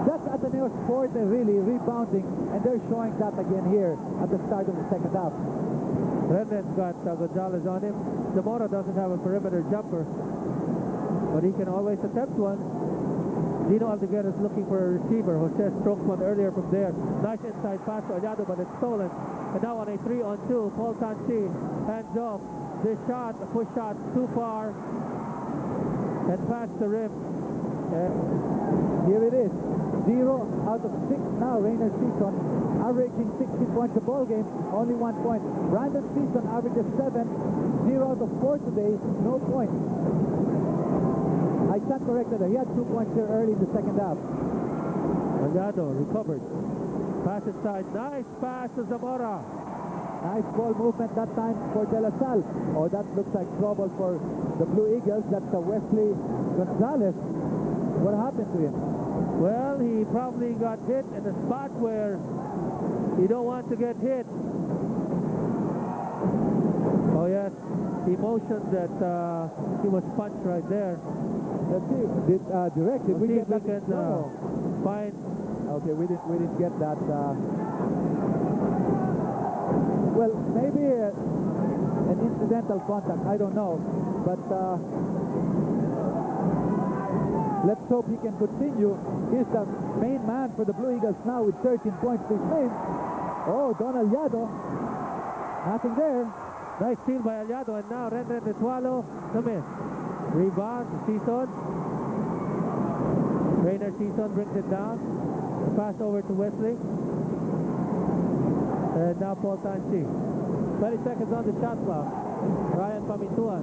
That's Ateneo's fourth and really rebounding, and they're showing that again here at the start of the second half. Rendon's got Gonzalez on him. Zamora doesn't have a perimeter jumper, but he can always attempt one. Dino Aldeguer is looking for a receiver. Jose stroked one earlier from there. Nice inside pass to Aliado, but it's stolen. And now on a 3-on-2, Paul Sanchi hands off. This shot, a push shot, too far. And past the rim. Here it is. 0 out of 6 now. Rainer Season averaging 60 points a ball game. Only 1 point. Brandon Season averages 7. 0 out of 4 today. No points. I stand corrected. He had 2 points here early in the second half. Aliado recovered. Pass inside. Nice pass to Zamora. Nice ball movement that time for De La Salle. Oh, that looks like trouble for the Blue Eagles. That's Wesley Gonzalez. What happened to him? Well, he probably got hit in a spot where you don't want to get hit. He motioned that he was punched right there. Let's see. Direct, did We'll we see get if we that? can No. find. Okay, we didn't get that. Well, maybe an incidental contact. I don't know, but let's hope he can continue. He's the main man for the Blue Eagles now with 13 points to his name. Oh, Don Aliado. Nothing there. Nice steal by Aliado, and now Renren Ritualo, the miss. Rebound, Season. Rainer Season brings it down. Pass over to Wesley. And now Paul Tanchi. 20 seconds on the shot clock. Ryan Pamintuan.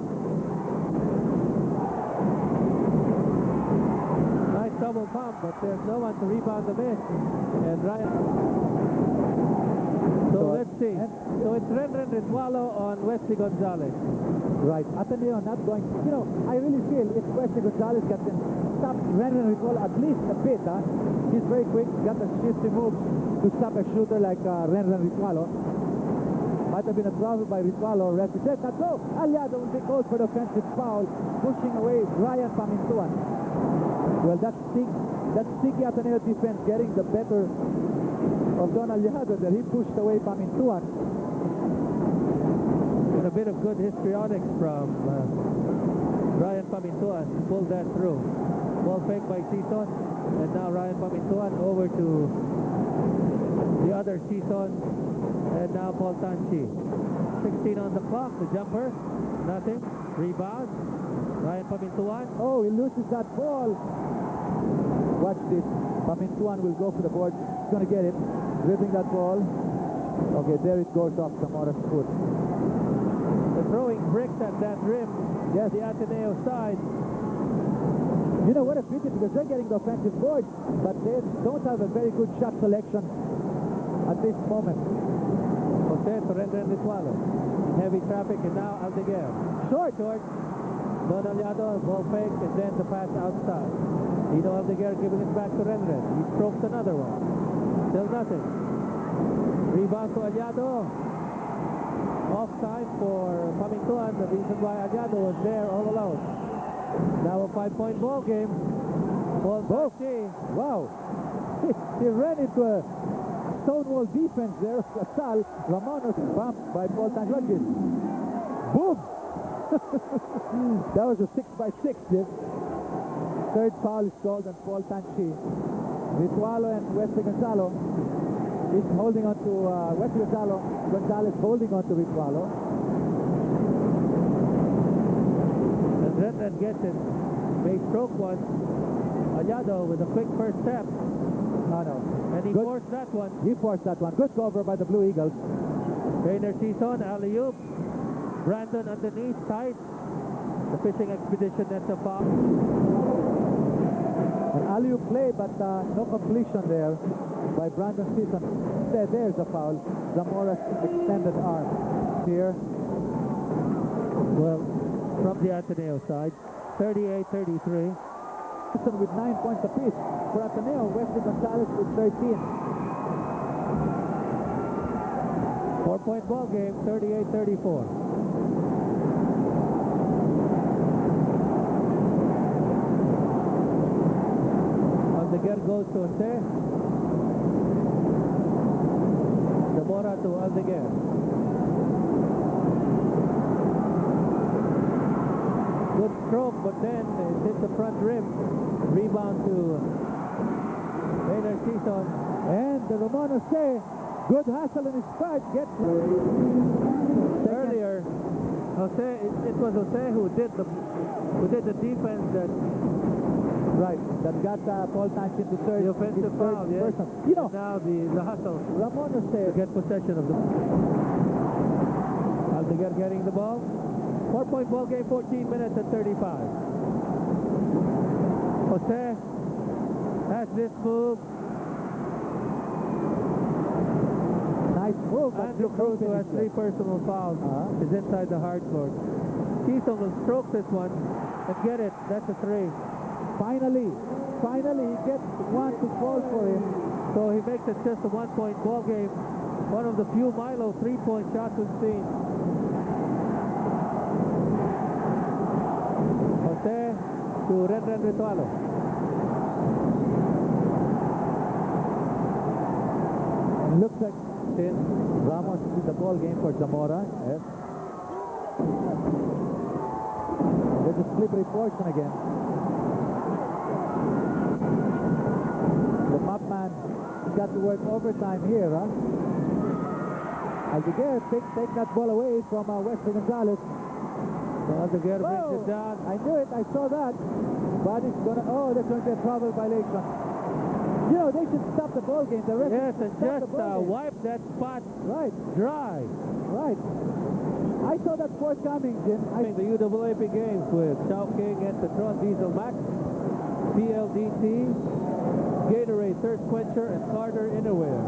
Nice double pump, but there's no one to rebound the miss. And Ryan. So let's see. So it's Renren Ritualo on Wesley Gonzalez. Right. Ateneo not going. You know, I really feel if Wesley Gonzalez can stop Renren Ritualo at least a bit. He's very quick. Got the shifty moves to stop a shooter like Renren Ritualo. Might have been a travel by Ritualo. Referee said not so. Aliado will be called for the offensive foul, pushing away Ryan Pamintuan. Well, that's sticky Ateneo defense getting the better of Don Aliado, that he pushed away Pamintuan. And a bit of good histrionics from Ryan Pamintuan to pull that through. Ball fake by Season, and now Ryan Pamintuan over to the other Season, and now Paul Tanchi. 16 on the clock, the jumper, nothing. Rebound, Ryan Pamintuan. Oh, he loses that ball. Watch this. Pamintuan will go for the board. He's going to get it. Dribbling that ball. Okay, there it goes off Zamora's foot. They're throwing bricks at that rim. Yes. The Ateneo side. You know what a pity, because they're getting the offensive board, but they don't have a very good shot selection at this moment. Jose to Renren Ritualo. Heavy traffic, and now Aldeguer. Short. Don Aliado, ball fake, and then the pass outside. Dino Aldeguer giving it back to Renren. He strokes another one. Still nothing. Rebound to Aliado. Offside for Pamintuan. The reason why Aliado was there all alone. Now a 5-point ball game. Paul Tanchi. Wow. He ran into a stonewall defense there. Sal Ramonos bumped by Paul Tanchi. Boom! That was a 6-by-6, Jim. Third foul is called on Paul Tanchi. Ritualo and Wesley Gonzalo is holding on to Wesley Gonzalez holding on to Ritualo. And Renren gets it. May stroke one. Aliado with a quick first step. No. And he Good. forced that one. He forced that one. Good cover by the Blue Eagles. Rainer Season, alley-oop. Brandon underneath, tight. The fishing expedition, that's a foul. An alley-oop play, but no completion there by Brandon Season. There's a foul. Zamora's extended arm here. Well, from the Ateneo side, 38-33. Season with 9 points apiece. For Ateneo, Wesley Gonzalez with 13. 4-point ball game, 38-34. Aldeguer goes to Jose. Zamora to Aldeguer. Good stroke, but then it hit the front rim. Rebound to Rainer Season. And the Romanos say, good hustle in his part. Earlier, Jose, it was Jose who did the defense that got Paul Tanchi to third. the offensive foul, yes. Person. You know, now the hustle Ramonos to say, get possession of the Aldeguer getting the ball. 4-point ball game, 14 minutes and 35. Jose has this move. nice move. Andrew Cruz, who has 3 personal fouls, is inside the hard court. Season will stroke this one and get it. That's a 3. Finally, he gets one to fall for him. So he makes it just a 1-point ball game. One of the few Milo 3-point shots we've seen. and Ritualo. It looks like since Ramos is in the ball game for Zamora. Yes. There's a slippery portion again. The map man has got to work overtime here, huh? Aldeguer take that ball away from Wesley Gonzalez. So Aldeguer brings it down. I knew it, I saw that. But it's gonna, oh, there's going to be a travel violation. You know, they should stop the ball game. The referee Yes, and stop just the ball game. wipe that spot Right, dry. right. I saw that forthcoming, Jim. The UAAP games with Chowking and Petron Diesel Max, PLDT, Gatorade Thirst Quencher, and Carter Innerwear.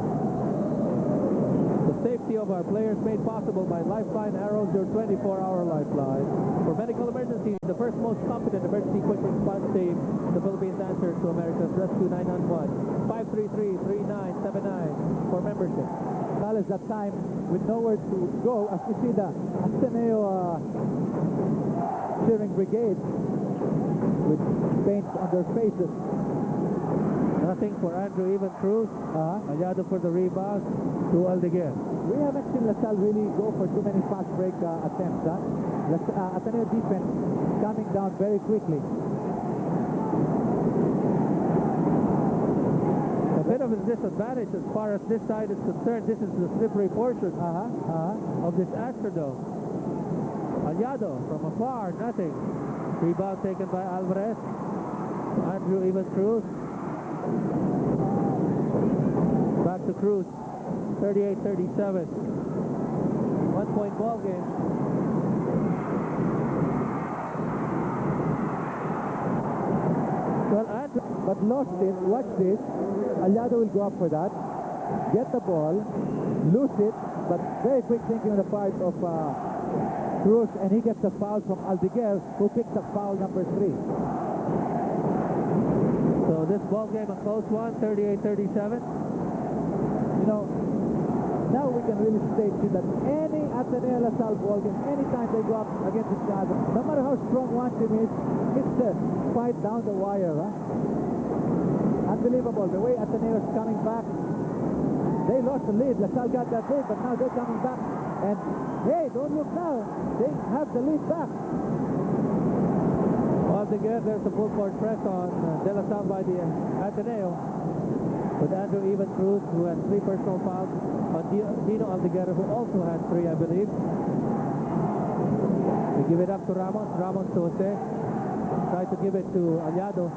The safety of our players made possible by Lifeline Arrows, your 24-hour lifeline. For medical emergencies, the first most competent emergency quick response team, the Philippines answer to America's Rescue 911, 533-3979 for membership. Gonzalez that time with nowhere to go, as we see the ATENEO cheering brigade with paint on their faces. Nothing for Andrew Even Cruz. Aliado for the rebound to Aldeguer. We haven't seen LaSalle really go for too many fast break attempts. ATENEO defense coming down very quickly. A bit of a disadvantage as far as this side is concerned. This is the slippery portion of this Astrodome. Aliado from afar, nothing. Rebound taken by Alvarez. Andrew Even Cruz. Back to Cruz. 38-37. 1-point ball game. Well, Andrew, but lost it. Watch this. Aliado will go up for that. Get the ball. Lose it. But very quick thinking on the part of Cruz. And he gets a foul from Aldeguer, who picks up foul number 3. So this ball game a close one, 38-37. You know, now we can really state that any ATENEO LaSalle ball game, anytime they go up against each other, no matter how strong one team is, it's a fight down the wire. Unbelievable. The way ATENEO is coming back. They lost the lead. LaSalle got that lead, but now they're coming back. And, hey, don't look now. They have the lead back. Aldeguer, there's a full court press on De La Salle by the ATENEO. With Andrew Even Cruz, who had 3 personal fouls on Dino Aldeguer, who also had 3, I believe. They give it up to Ramos. Ramos to Jose. Try to give it to Aliado.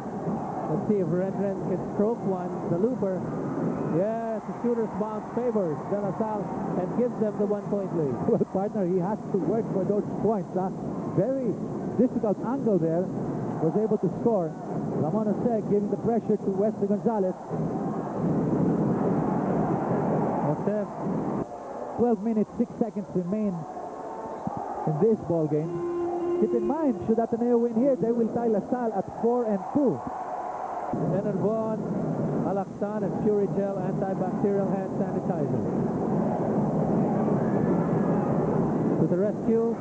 Let's see if Ren can stroke one. The looper. Yes, the shooter's bounce favors De La Salle and gives them the 1-point lead. Well, partner, he has to work for those points. Very difficult angle there. Was able to score. Ramon Jose giving the pressure to Wesley Gonzalez. 12 minutes, 6 seconds remain in this ball game. Keep in mind, should ATENEO win here, they will tie LaSalle at 4-2. Enervon, Alaxan, and Fury Gel antibacterial hand sanitizer. To the rescue,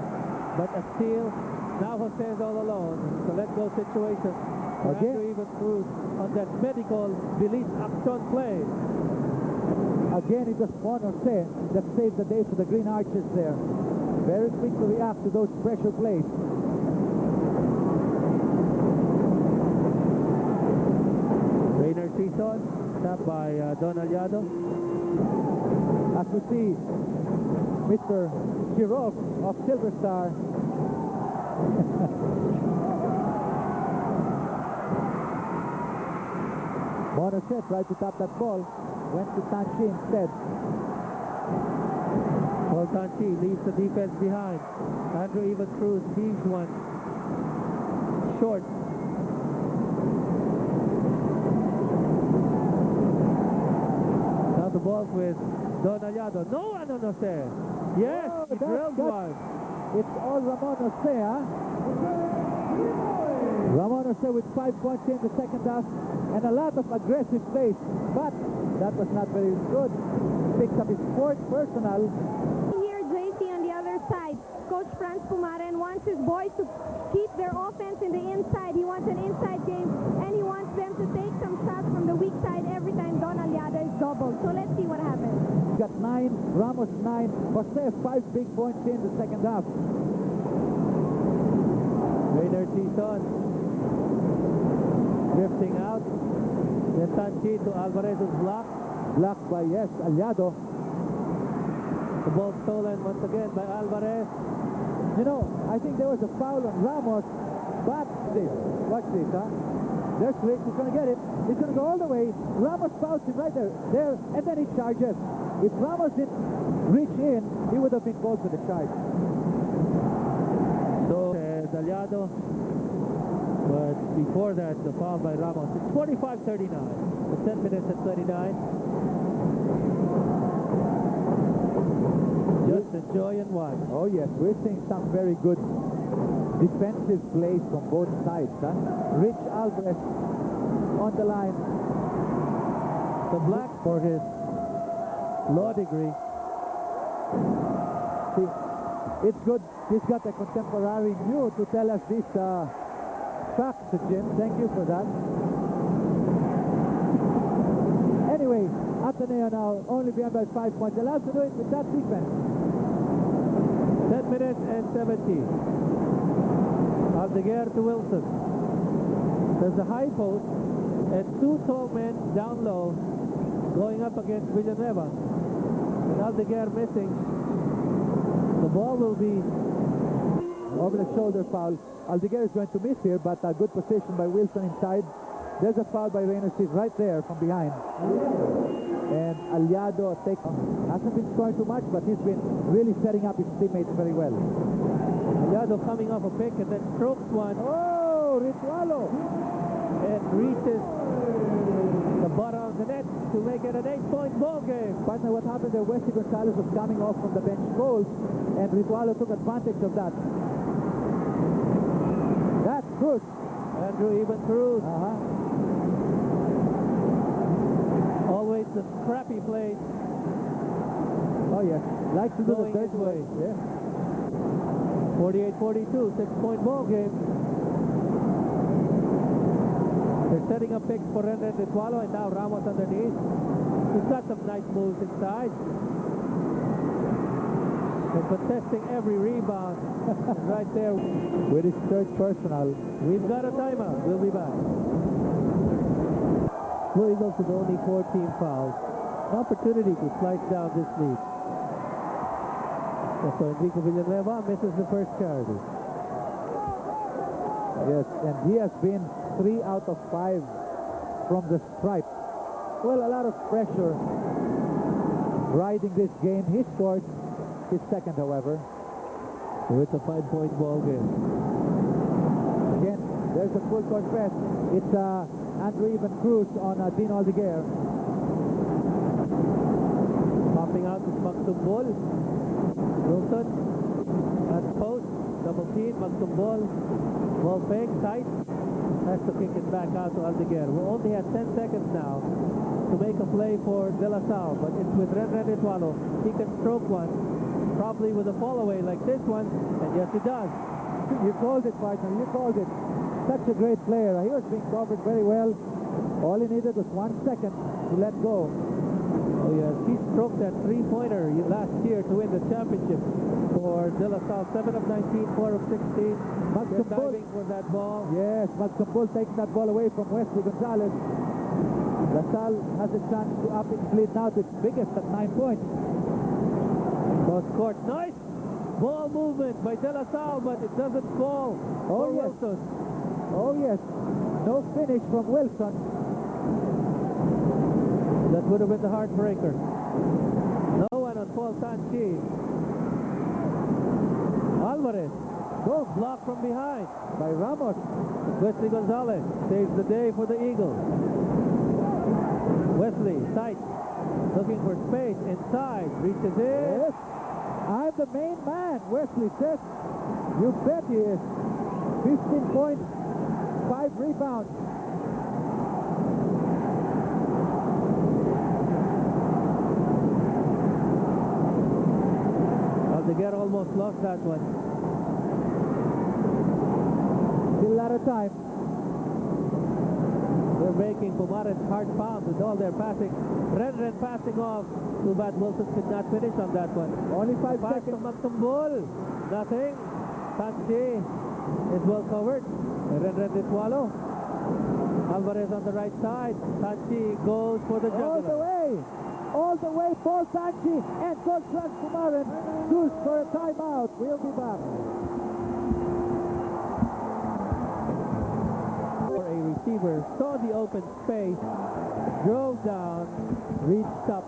but a steal. Now Jose is all alone. So let go situation. Okay. Andrew Even Cruz on that medical release action play. Again, it was Juan Jose that saved the day for the Green Archers there. Very quick to react to those pressure plays. Rainer Season, tapped by Don Aliado. As we see, Mr. Kirov of Silver Star. Juan Jose tried to tap that ball. Went to Tanchi instead. Well, Tanchi leaves the defense behind. Andrew Even Cruz heaves one. Short. Now the ball with Don Aliado. No one on Jose. Yes, he drilled one. It's all Ramon Jose, Ramon Jose with 5 points in the second half and a lot of aggressive plays, but that was not very good. Picks up his 4th personal. Here, JC on the other side. Coach Franz Pumaren wants his boys to keep their offense in the inside. He wants an inside game, and he wants them to take some shots from the weak side every time Don Aliado is doubled. So let's see what happens. Got 9, Ramos 9, Jose 5 big points in the second half. Raider Tison drifting out. Then Sanchi to Alvarez's block. Blocked by, yes, Aliado. The ball stolen once again by Alvarez. You know, I think there was a foul on Ramos, but watch this, huh? There's Rich, he's going to get it. He's going to go all the way. Ramos fouls him right there, and then he charges. If Ramos didn't reach in, he would have been called for the charge. So, Aliado. But before that, the foul by Ramos. It's 45-39. With 10 minutes and 29. Just enjoy and watch. Oh yes, we're seeing some very good defensive plays from both sides, huh? Rich Alvarez on the line. The black for his law degree. See, it's good. He's got a contemporary new to tell us this facts, Jim. Thank you for that. Anyway, Ateneo now only behind by 5 points. Allowed to do it with that defense. 10 minutes and 17. Aldeguer to Wilson. There's a high post and 2 tall men down low going up against Villanueva. And Aldeguer missing. The ball will be over the shoulder foul. Aldeguer is going to miss here, but a good position by Wilson inside. There's a foul by Reynolds right there from behind. And Aliado hasn't been scoring too much, but he's been really setting up his teammates very well. Aliado coming off a pick and then strokes one. Oh, Ritualo! And reaches the bottom of the net to make it an 8-point ball game. Partner, what happened there? Wesley Gonzalez was coming off from the bench goals, and Ritualo took advantage of that. That's Cruz. Andrew Even Cruz. Always the scrappy play. Oh yes, likes to do the Going third his way. Yeah. 48-42, 6-point ball game. They're setting up picks for Ren Ritualo, and now Ramos underneath. He's got some nice moves inside. They're contesting every rebound right there. With his third personal. We've got a timeout. We'll be back. Blue Eagles with only 14 fouls. An opportunity to slice down this lead. So Enrico Villanueva misses the first charity. Yes, and he has been 3 out of 5 from the stripe. Well, a lot of pressure riding this game. He scored his second, however. So it's a 5-point ball game. Again, there's a full court press. It's Andrew Even Cruz on Dino Aldeguer. Popping out is Magtumbol. Wilson at post. Double team. Magtumbol. Ball fake. Tight. Has to kick it back out to Aldeguer. We only have 10 seconds now to make a play for De La Salle, but it's with Ren Ritualo. He can stroke one, probably with a fall away like this one, and yes, he does. You called it, partner. You called it. Such a great player. He was being covered very well. All he needed was 1 second to let go. Oh yes, he stroked that 3-pointer last year to win the championship for De La Salle. 7 of 19, 4 of 16. Diving for that ball. Yes, Magtumbol taking that ball away from Wesley Gonzalez. La Salle has a chance to up its lead now to its biggest at 9 points. Cross court, nice ball movement by De La Salle, but it doesn't fall for yes. Wilson. Oh yes, no finish from Wilson. That would have been the heartbreaker. No one on Paul Sanchi. Alvarez, goes blocked from behind By Ramos. Wesley Gonzalez saves the day for the Eagles. Wesley, tight, looking for space inside, reaches in. Yes, I'm the main man, Wesley says. You bet he is. 15 points, 5 rebounds. Aldeguer almost lost that one. a time. They're making Pumaren's hard pound with all their passing. Ren passing off. Too bad Wilson could not finish on that one. Only 5 Pass seconds. to Magtumbol. Nothing. Tanchi is well covered. Ren Ditwalo. Alvarez on the right side. Tanchi goes for the All jugular. the way, Paul Tanchi and Coach Franz Pumaren goes for a timeout. We'll be back. For a receiver, saw the open space, drove down, reached up,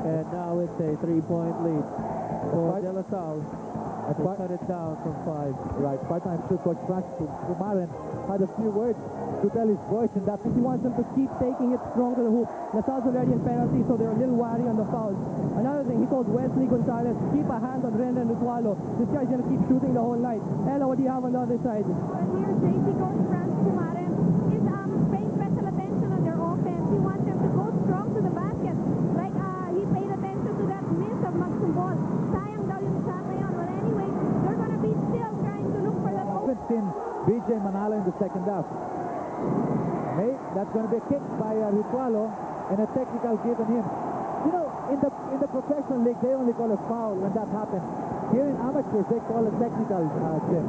and now it's a 3-point lead for De La Salle. They cut it down from 5. Right, part-time sure Coach Franz Pumaren had a few words to tell his boys in that. He wants them to keep taking it strong to the hoop. LaSalle's already in penalty, so they're a little wary on the fouls. Another thing, he told Wesley Gonzalez, keep a hand on Ren Lutualo. This guy's going to keep shooting the whole night. Ella, what do you have on the other side? Well, here, JC Coach Franz Pumaren is paying special attention on their offense. He wants them to go strong to the basket. Like he paid attention to that miss of Magtumbol. Sayang daw yung shot na yun. Well, anyway, they're going to be still trying to look for that open. In BJ Manalo in the second half. That's going to be a kick by Ritualo and a technical given him. You know, in the professional league, they only call a foul when that happens. Here in amateurs, they call a technical, Jim.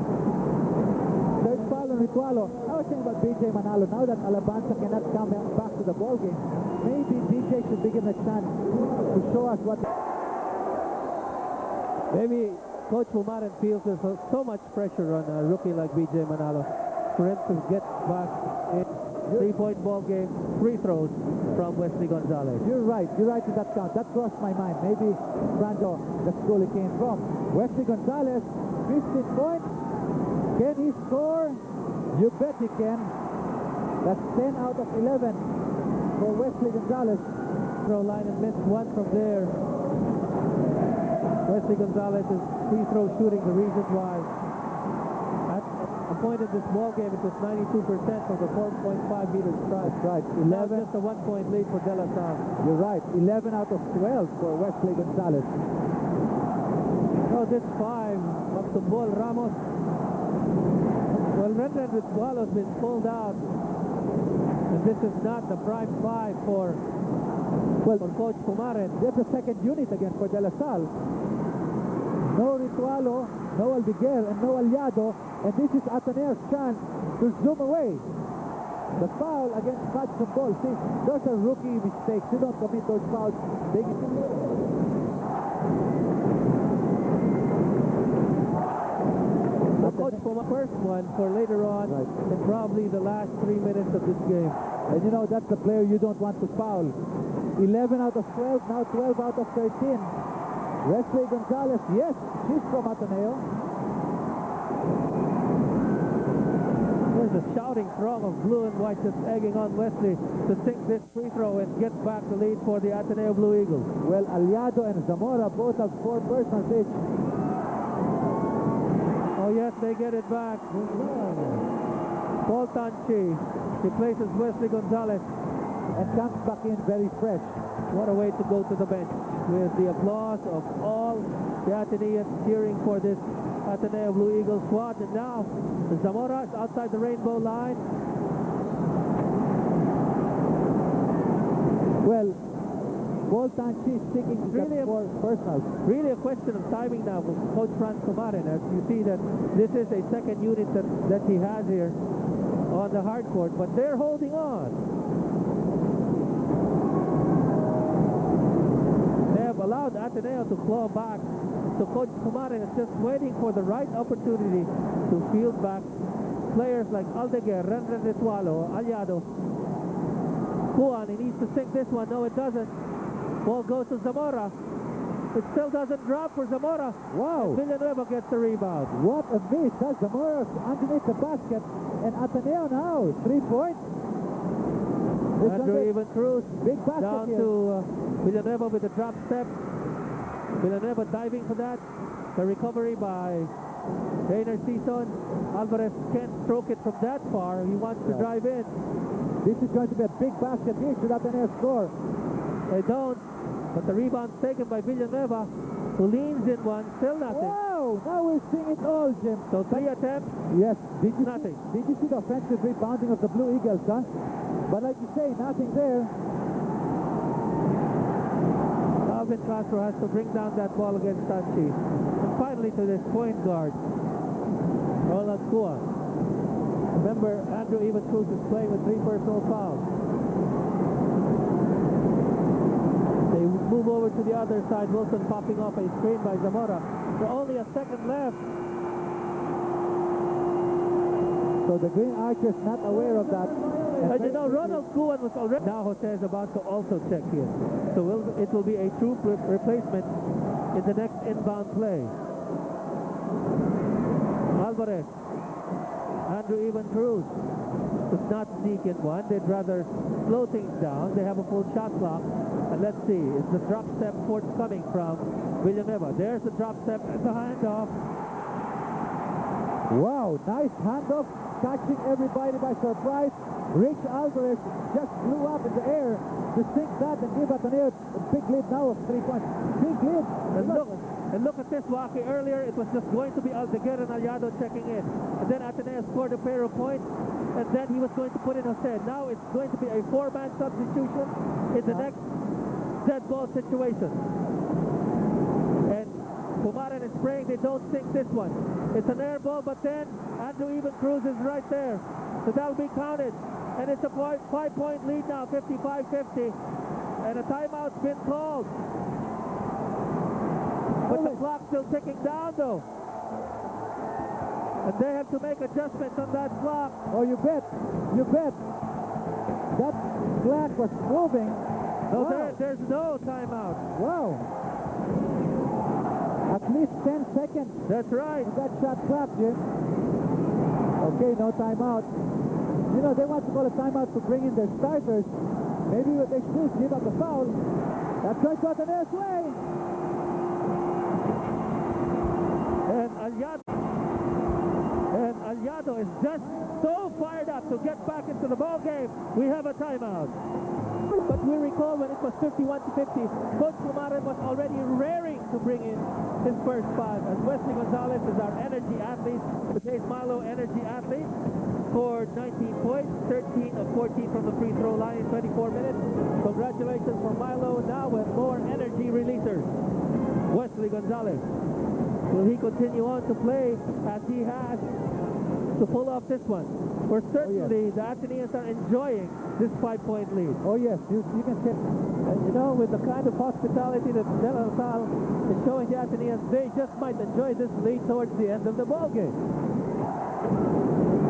Third foul on Ritualo. I was saying about BJ Manalo. Now that Alabanza cannot come back to the ball game, maybe BJ should be given a chance to show us what. Maybe Coach Pumaren feels there's so much pressure on a rookie like BJ Manalo for him to get back in 3-point ball game, free throws from Wesley Gonzalez. You're right in that count. That crossed my mind. Maybe Brando, that's where he came from. Wesley Gonzalez, 15 points. Can he score? You bet he can. That's 10 out of 11 for Wesley Gonzalez. Throw line and missed one from there. Wesley Gonzalez is free throw shooting, the reason why. At a point in this ball game, it was 92% from the 4.5 meter strike. Right, 11. Just a 1-point lead for De La Salle. You're right, 11 out of 12 for Wesley Gonzalez. So this 5, Magtumbol, Ramos. Well, Ren Ritualo has been pulled out. And this is not the prime 5 for Coach Pumaren. There's a second unit again for De La Salle. No Ritualo, no Aldeguer, and no Aliado. And this is Ateneo's chance to zoom away. The foul against Hudson Ball. See, those are rookie mistakes. You don't commit those fouls. Coach Pumaren, first one for later on, right, and probably the last 3 minutes of this game. And you know, that's the player you don't want to foul. 11 out of 12, now 12 out of 13. Wesley Gonzalez, yes, she's from Ateneo. There's a shouting throng of blue and white just egging on Wesley to sink this free throw and get back the lead for the Ateneo Blue Eagles. Well, Aliado and Zamora both have 4 personals each. Oh yes, they get it back. Paul Tanchi replaces Wesley Gonzalez and comes back in very fresh. What a way to go to the bench with the applause of all the Ateneans cheering for this Ateneo Blue Eagles squad. And now Zamora is outside the rainbow line. Well, Paul Tanchi sticking to really the 4 personals. Really a question of timing now for Coach Franz Pumaren, as you see that this is a second unit that he has here on the hard court, but they're holding on. They have allowed Ateneo to claw back, so Coach Pumaren is just waiting for the right opportunity to field back players like Aldeguer, Ren Ritualo, Aliado. Kuan, he needs to sink this one. No, it doesn't. Ball goes to Zamora. It still doesn't drop for Zamora. Wow. And Villanueva gets the rebound. What a miss. That's Zamora underneath the basket. And Ateneo now, 3 points. Andrew Even Cruz big basket down here. to Villanueva with a drop step. Villanueva diving for that. The recovery by Rainer Season. Alvarez can't stroke it from that far. He wants to drive in. This is going to be a big basket here. Should Ateneo score? They don't. But the rebound's taken by Villanueva, who leans in one. Still nothing. Wow! now we're seeing it all, Jim. So 3 attempts, Yes, nothing. Did you see the offensive rebounding of the Blue Eagles, huh? But like you say, nothing there. Alvin Castro has to bring down that ball against Sanchi. And finally to this point guard, Ronald Kua. Remember, Andrew Even Cruz is playing with 3 personal fouls. They move over to the other side. Wilson popping off a screen by Zamora. There's only a second left. So the Green Archers not aware of that. And you know, Ronald Kuan was already... Now Jose is about to also check here. So it will be a true replacement in the next inbound play. Alvarez. Andrew Even Cruz does not sneak in one. They'd rather slow things down. They have a full shot clock. And let's see, is the drop step forthcoming from Villanueva? There's the drop step and the handoff. Wow, nice handoff, catching everybody by surprise. Rich Alvarez just flew up in the air to sink that and give Ateneo a big lead now of 3 points. Big lead. And look at this, Waki. Earlier, it was just going to be Aldeguer and Aliado checking in. And then Ateneo scored a pair of points. And then he was going to put in Jose. Now it's going to be a 4-man substitution in the next dead ball situation. And Pumaran is praying they don't sink this one. It's an air ball, but then Andrew Even Cruz is right there. So that'll be counted. And it's a 5-point lead now, 55-50. And a timeout's been called. But the clock's still ticking down, though. And they have to make adjustments on that clock. Oh, you bet. You bet. That clock was moving. No, Wow. there's no timeout. Wow. At least 10 seconds. That's right. And that shot clock, Jim. Okay, no timeout. You know, they want to call a timeout to bring in their starters. Maybe what they should do is give up the foul. That's going to Ateneo's way. And Aliado is just so fired up to get back into the ball game. We have a timeout. But we recall when it was 51-50, Coach Pumaran was already raring to bring in his first 5. As Wesley Gonzalez is our energy athlete, today's Milo energy athlete, scored 19 points, 13 of 14 from the free throw line in 24 minutes. Congratulations for Milo now with more energy releasers. Wesley Gonzalez. Will he continue on to play as he has to pull off this one? For certainly, the Ateneans are enjoying this 5-point lead. Oh, yes. You can say. And you know, with the kind of hospitality that Del Sal is showing the Ateneans, they just might enjoy this lead towards the end of the ball game.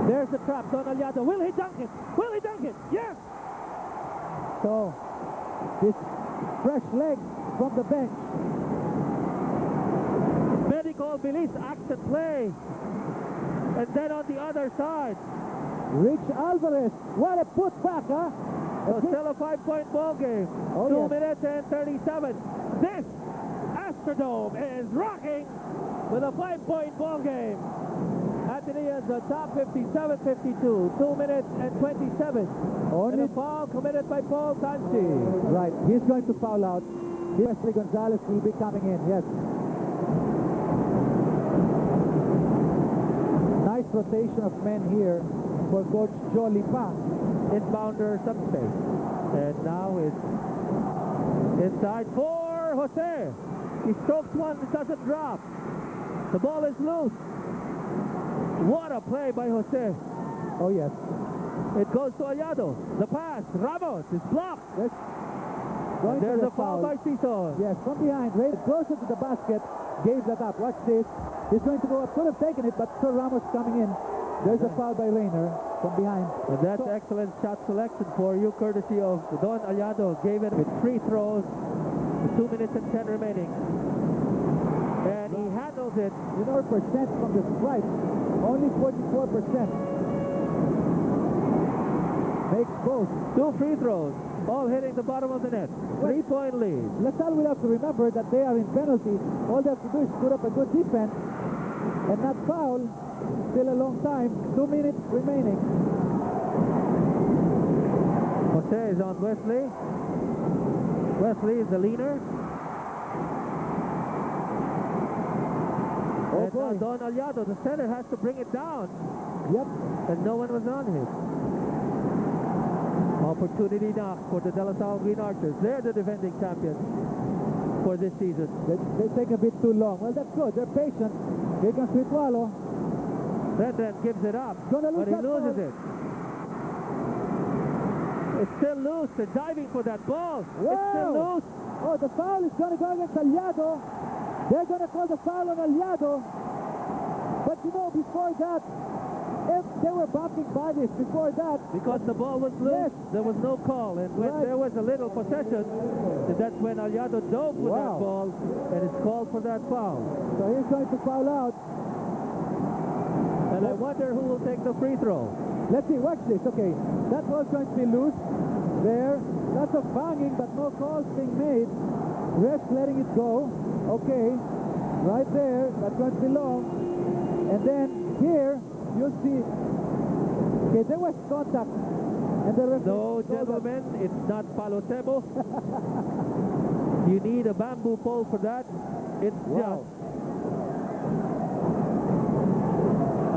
There's the trap. Don Aliado. Will he dunk it? Will he dunk it? Yes! So, this fresh leg from the bench. Medical Bilis action play. And then on the other side, Rich Alvarez. What a putback, huh? so still a 5-point ball game. Oh, 2 yes. minutes and 37. This Astrodome is rocking with a 5-point ball game. Ateneans the top 57-52. 2 minutes and 27. And a foul committed by Paul Tanchi. Right. He's going to foul out. Wesley Gonzalez will be coming in. Yes. Nice rotation of men here for Coach Joe Lipa. Inbounder subspace. And now it's inside for Jose. He strokes one, it doesn't drop. The ball is loose. What a play by Jose. Oh, yes. It goes to Aliado. The pass. Ramos is blocked. Yes. And there's a foul by Cito. Yes, from behind, right closer to the basket, gave that up. Watch this. He's going to go up. Could have taken it, but Sir Ramos coming in. There's a foul by Rayner from behind. And that's excellent shot selection for you, courtesy of Don Aliado. Gave it with free throws, with 2 minutes and 10 remaining. And he handles it. You know, percent from the strike, only 44%. Makes both. 2 free throws, all hitting the bottom of the net. 3-point lead. LaSalle will have to remember that they are in penalty. All they have to do is put up a good defense and not foul. Still a long time. 2 minutes remaining. Jose is on Wesley. Wesley is the leader. And now Don Aliado, the center, has to bring it down. Yep. And no one was on him. Opportunity now for the De La Salle Green Archers. They're the defending champions for this season. They take a bit too long. Well, that's good. They're patient. Here comes Ritualo. Then gives it up, Gonna lose but he that loses ball. it. It's still loose. They're diving for that ball. Whoa. It's still loose. Oh, the foul is going to go against Aliado. They're going to call the foul on Aliado. But you know, before that, if they were bumping bodies before that. Because the ball was loose, Yes. there was no call. And when Right. there was a little possession, that's when Aliado dove with that Wow. ball, and it's called for that foul. So he's going to foul out. And I wonder who will take the free throw. Let's see, watch this. Okay, that ball's going to be loose there. Lots of banging, but no calls being made. Refs letting it go. Okay, right there. That's going to be long. And then here, you'll see. Okay, there was contact. And the referee No, told us- gentlemen, it's not palotebo. You need a bamboo pole for that. It's Wow. just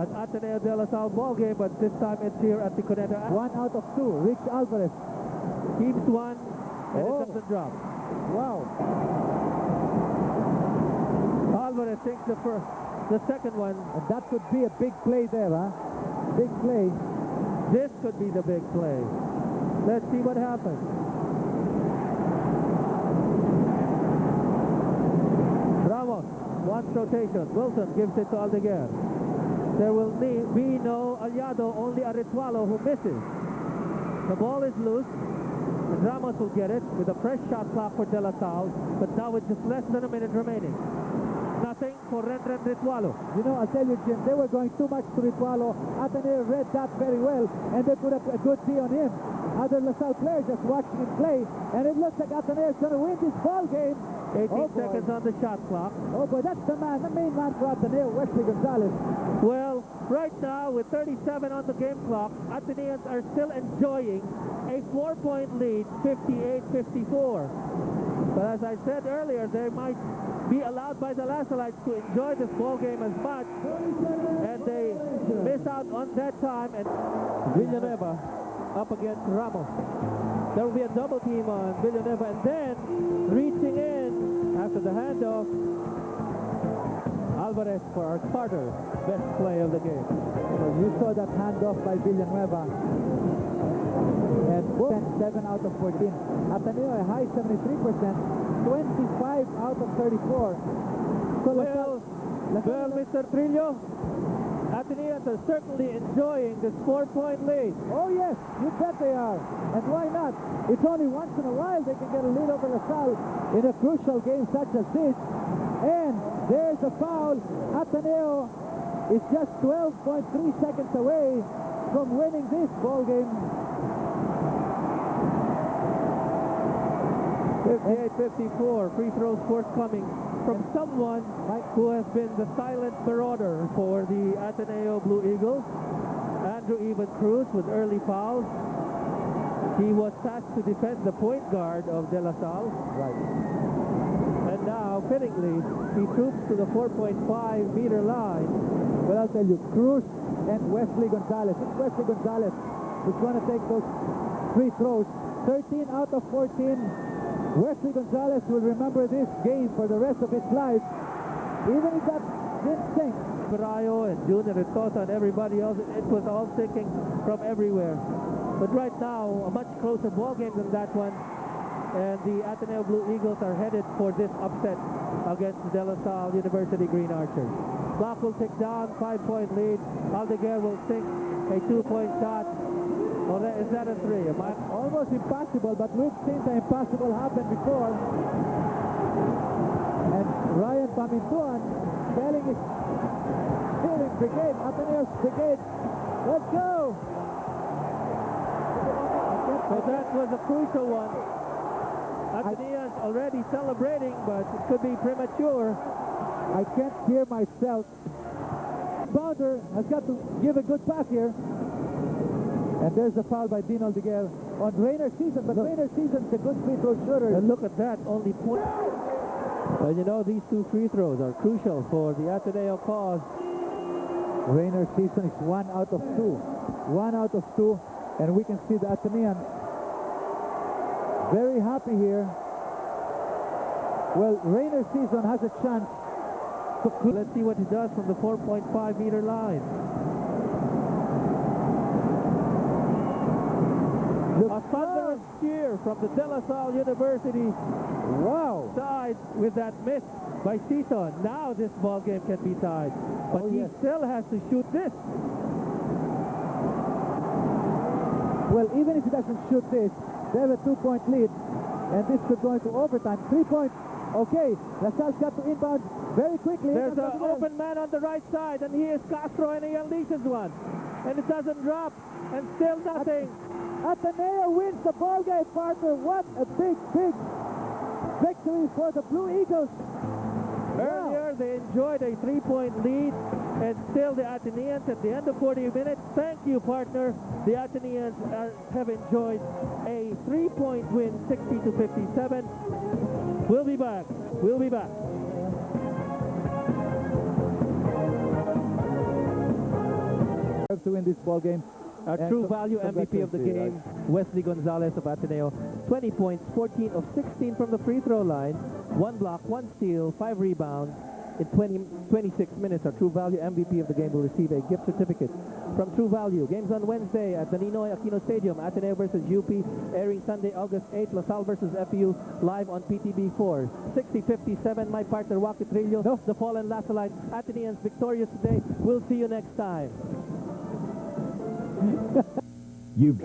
an Ateneo De La Salle ball game, but this time it's here at the Cuneta. 1 out of 2. Rich Alvarez. Keeps one, and Oh. it doesn't drop. Wow. Alvarez takes the second one. And that could be a big play there, huh? Big play. This could be the big play. Let's see what happens. Ramos wants rotation. Wilson gives it to Aldeguer. There will be no Aliado, only a Ritualo who misses. The ball is loose. And Ramos will get it with a fresh shot clock for De La Salle, but now with just less than a minute remaining. Nothing for Renren Ritualo. You know, I'll tell you, Jim, they were going too much to Ritualo. Ateneo read that very well, and they put up a good D on him. Other LaSalle players just watching him play, and it looks like Ateneo is going to win this ball game. 18 Oh, boy. seconds on the shot clock. Oh, boy, that's the man, the main man for Ateneo, Wesley Gonzalez. Well, right now, with 37 on the game clock, Ateneans are still enjoying a 4-point lead, 58-54. But as I said earlier, they might be allowed by the Lasalites to enjoy this ball game as much, and they miss out on that time. And Villanueva up against Ramos. There will be a double team on Villanueva, and then reaching in after the handoff, Alvarez for our Carter, best play of the game. So you saw that handoff by Villanueva. And 7 out of 14. Ateneo a high 73%, 25 out of 34. So Well, Mr. Trillo, Ateneans are certainly enjoying this 4-point lead. oh yes, you bet they are. And why not? It's only once in a while they can get a lead over LaSalle in a crucial game such as this. And there's a foul. Ateneo is just 12.3 seconds away from winning this ball game. 58-54, free throws forthcoming from someone who has been the silent marauder for the Ateneo Blue Eagles. Andrew Evan Cruz with early fouls. He was tasked to defend the point guard of De La Salle. Right. And now, fittingly, he troops to the 4.5-meter line. Well, I'll tell you, Cruz and Wesley Gonzalez. It's Wesley Gonzalez who's going to take those free throws. 13 out of 14. Wesley Gonzalez will remember this game for the rest of his life, even if that didn't sink. Barayo and Junior Ritosa and everybody else, it was all sinking from everywhere. But right now, a much closer ball game than that one. And the Ateneo Blue Eagles are headed for this upset against the De La Salle University Green Archers. Clock will tick down, 5-point lead. Aldeguer will sink a 2-point shot. Or is that a 3? Almost impossible, but we've seen the impossible happen before. And Ryan Pamintuan telling his steering brigade, Ateneo's brigade, let's go! So that was a crucial one. Ateneans already celebrating, but it could be premature. I can't hear myself. Bounder has got to give a good pass here. And there's a foul by Dean Aldeguer on Rainer Season, but Rainer Season's a good free throw shooter. And look at that, only point. And you know, these two free throws are crucial for the Ateneo cause. Rayner's season is 1 out of 2. 1 out of 2. And we can see the Atenean very happy here. Well, Rayner's season has a chance to... Let's see what he does from the 4.5-meter line. A thunderous cheer from the De La Salle University side with that miss by Seaton. Now this ball game can be tied, but he still has to shoot this. Well, even if he doesn't shoot this, they have a 2-point lead, and this could go into overtime. 3 points. Okay, La Salle's got to inbound very quickly. There's an open man on the right side, and he is Castro, and he unleashes one. And it doesn't drop, and still nothing. Ateneo wins the ball game, partner. What a big, big victory for the Blue Eagles. Earlier, they enjoyed a 3-point lead, and still the Ateneans at the end of 40 minutes. Thank you, partner. The Ateneans have enjoyed a 3-point win, 60-57. We'll be back. We'll be back. To win this ball game. Our true value MVP of the game, Wesley Gonzalez of Ateneo. 20 points, 14 of 16 from the free throw line. 1 block, 1 steal, 5 rebounds. In 26 minutes, our true value MVP of the game will receive a gift certificate from True Value. Games on Wednesday at the Ninoy Aquino Stadium. Ateneo versus UP, airing Sunday, August 8th. La Salle versus FEU, live on PTB4. 60-57, my partner, Joaquin Trillo. The fallen Lasalite Ateneans victorious today. We'll see you next time. You've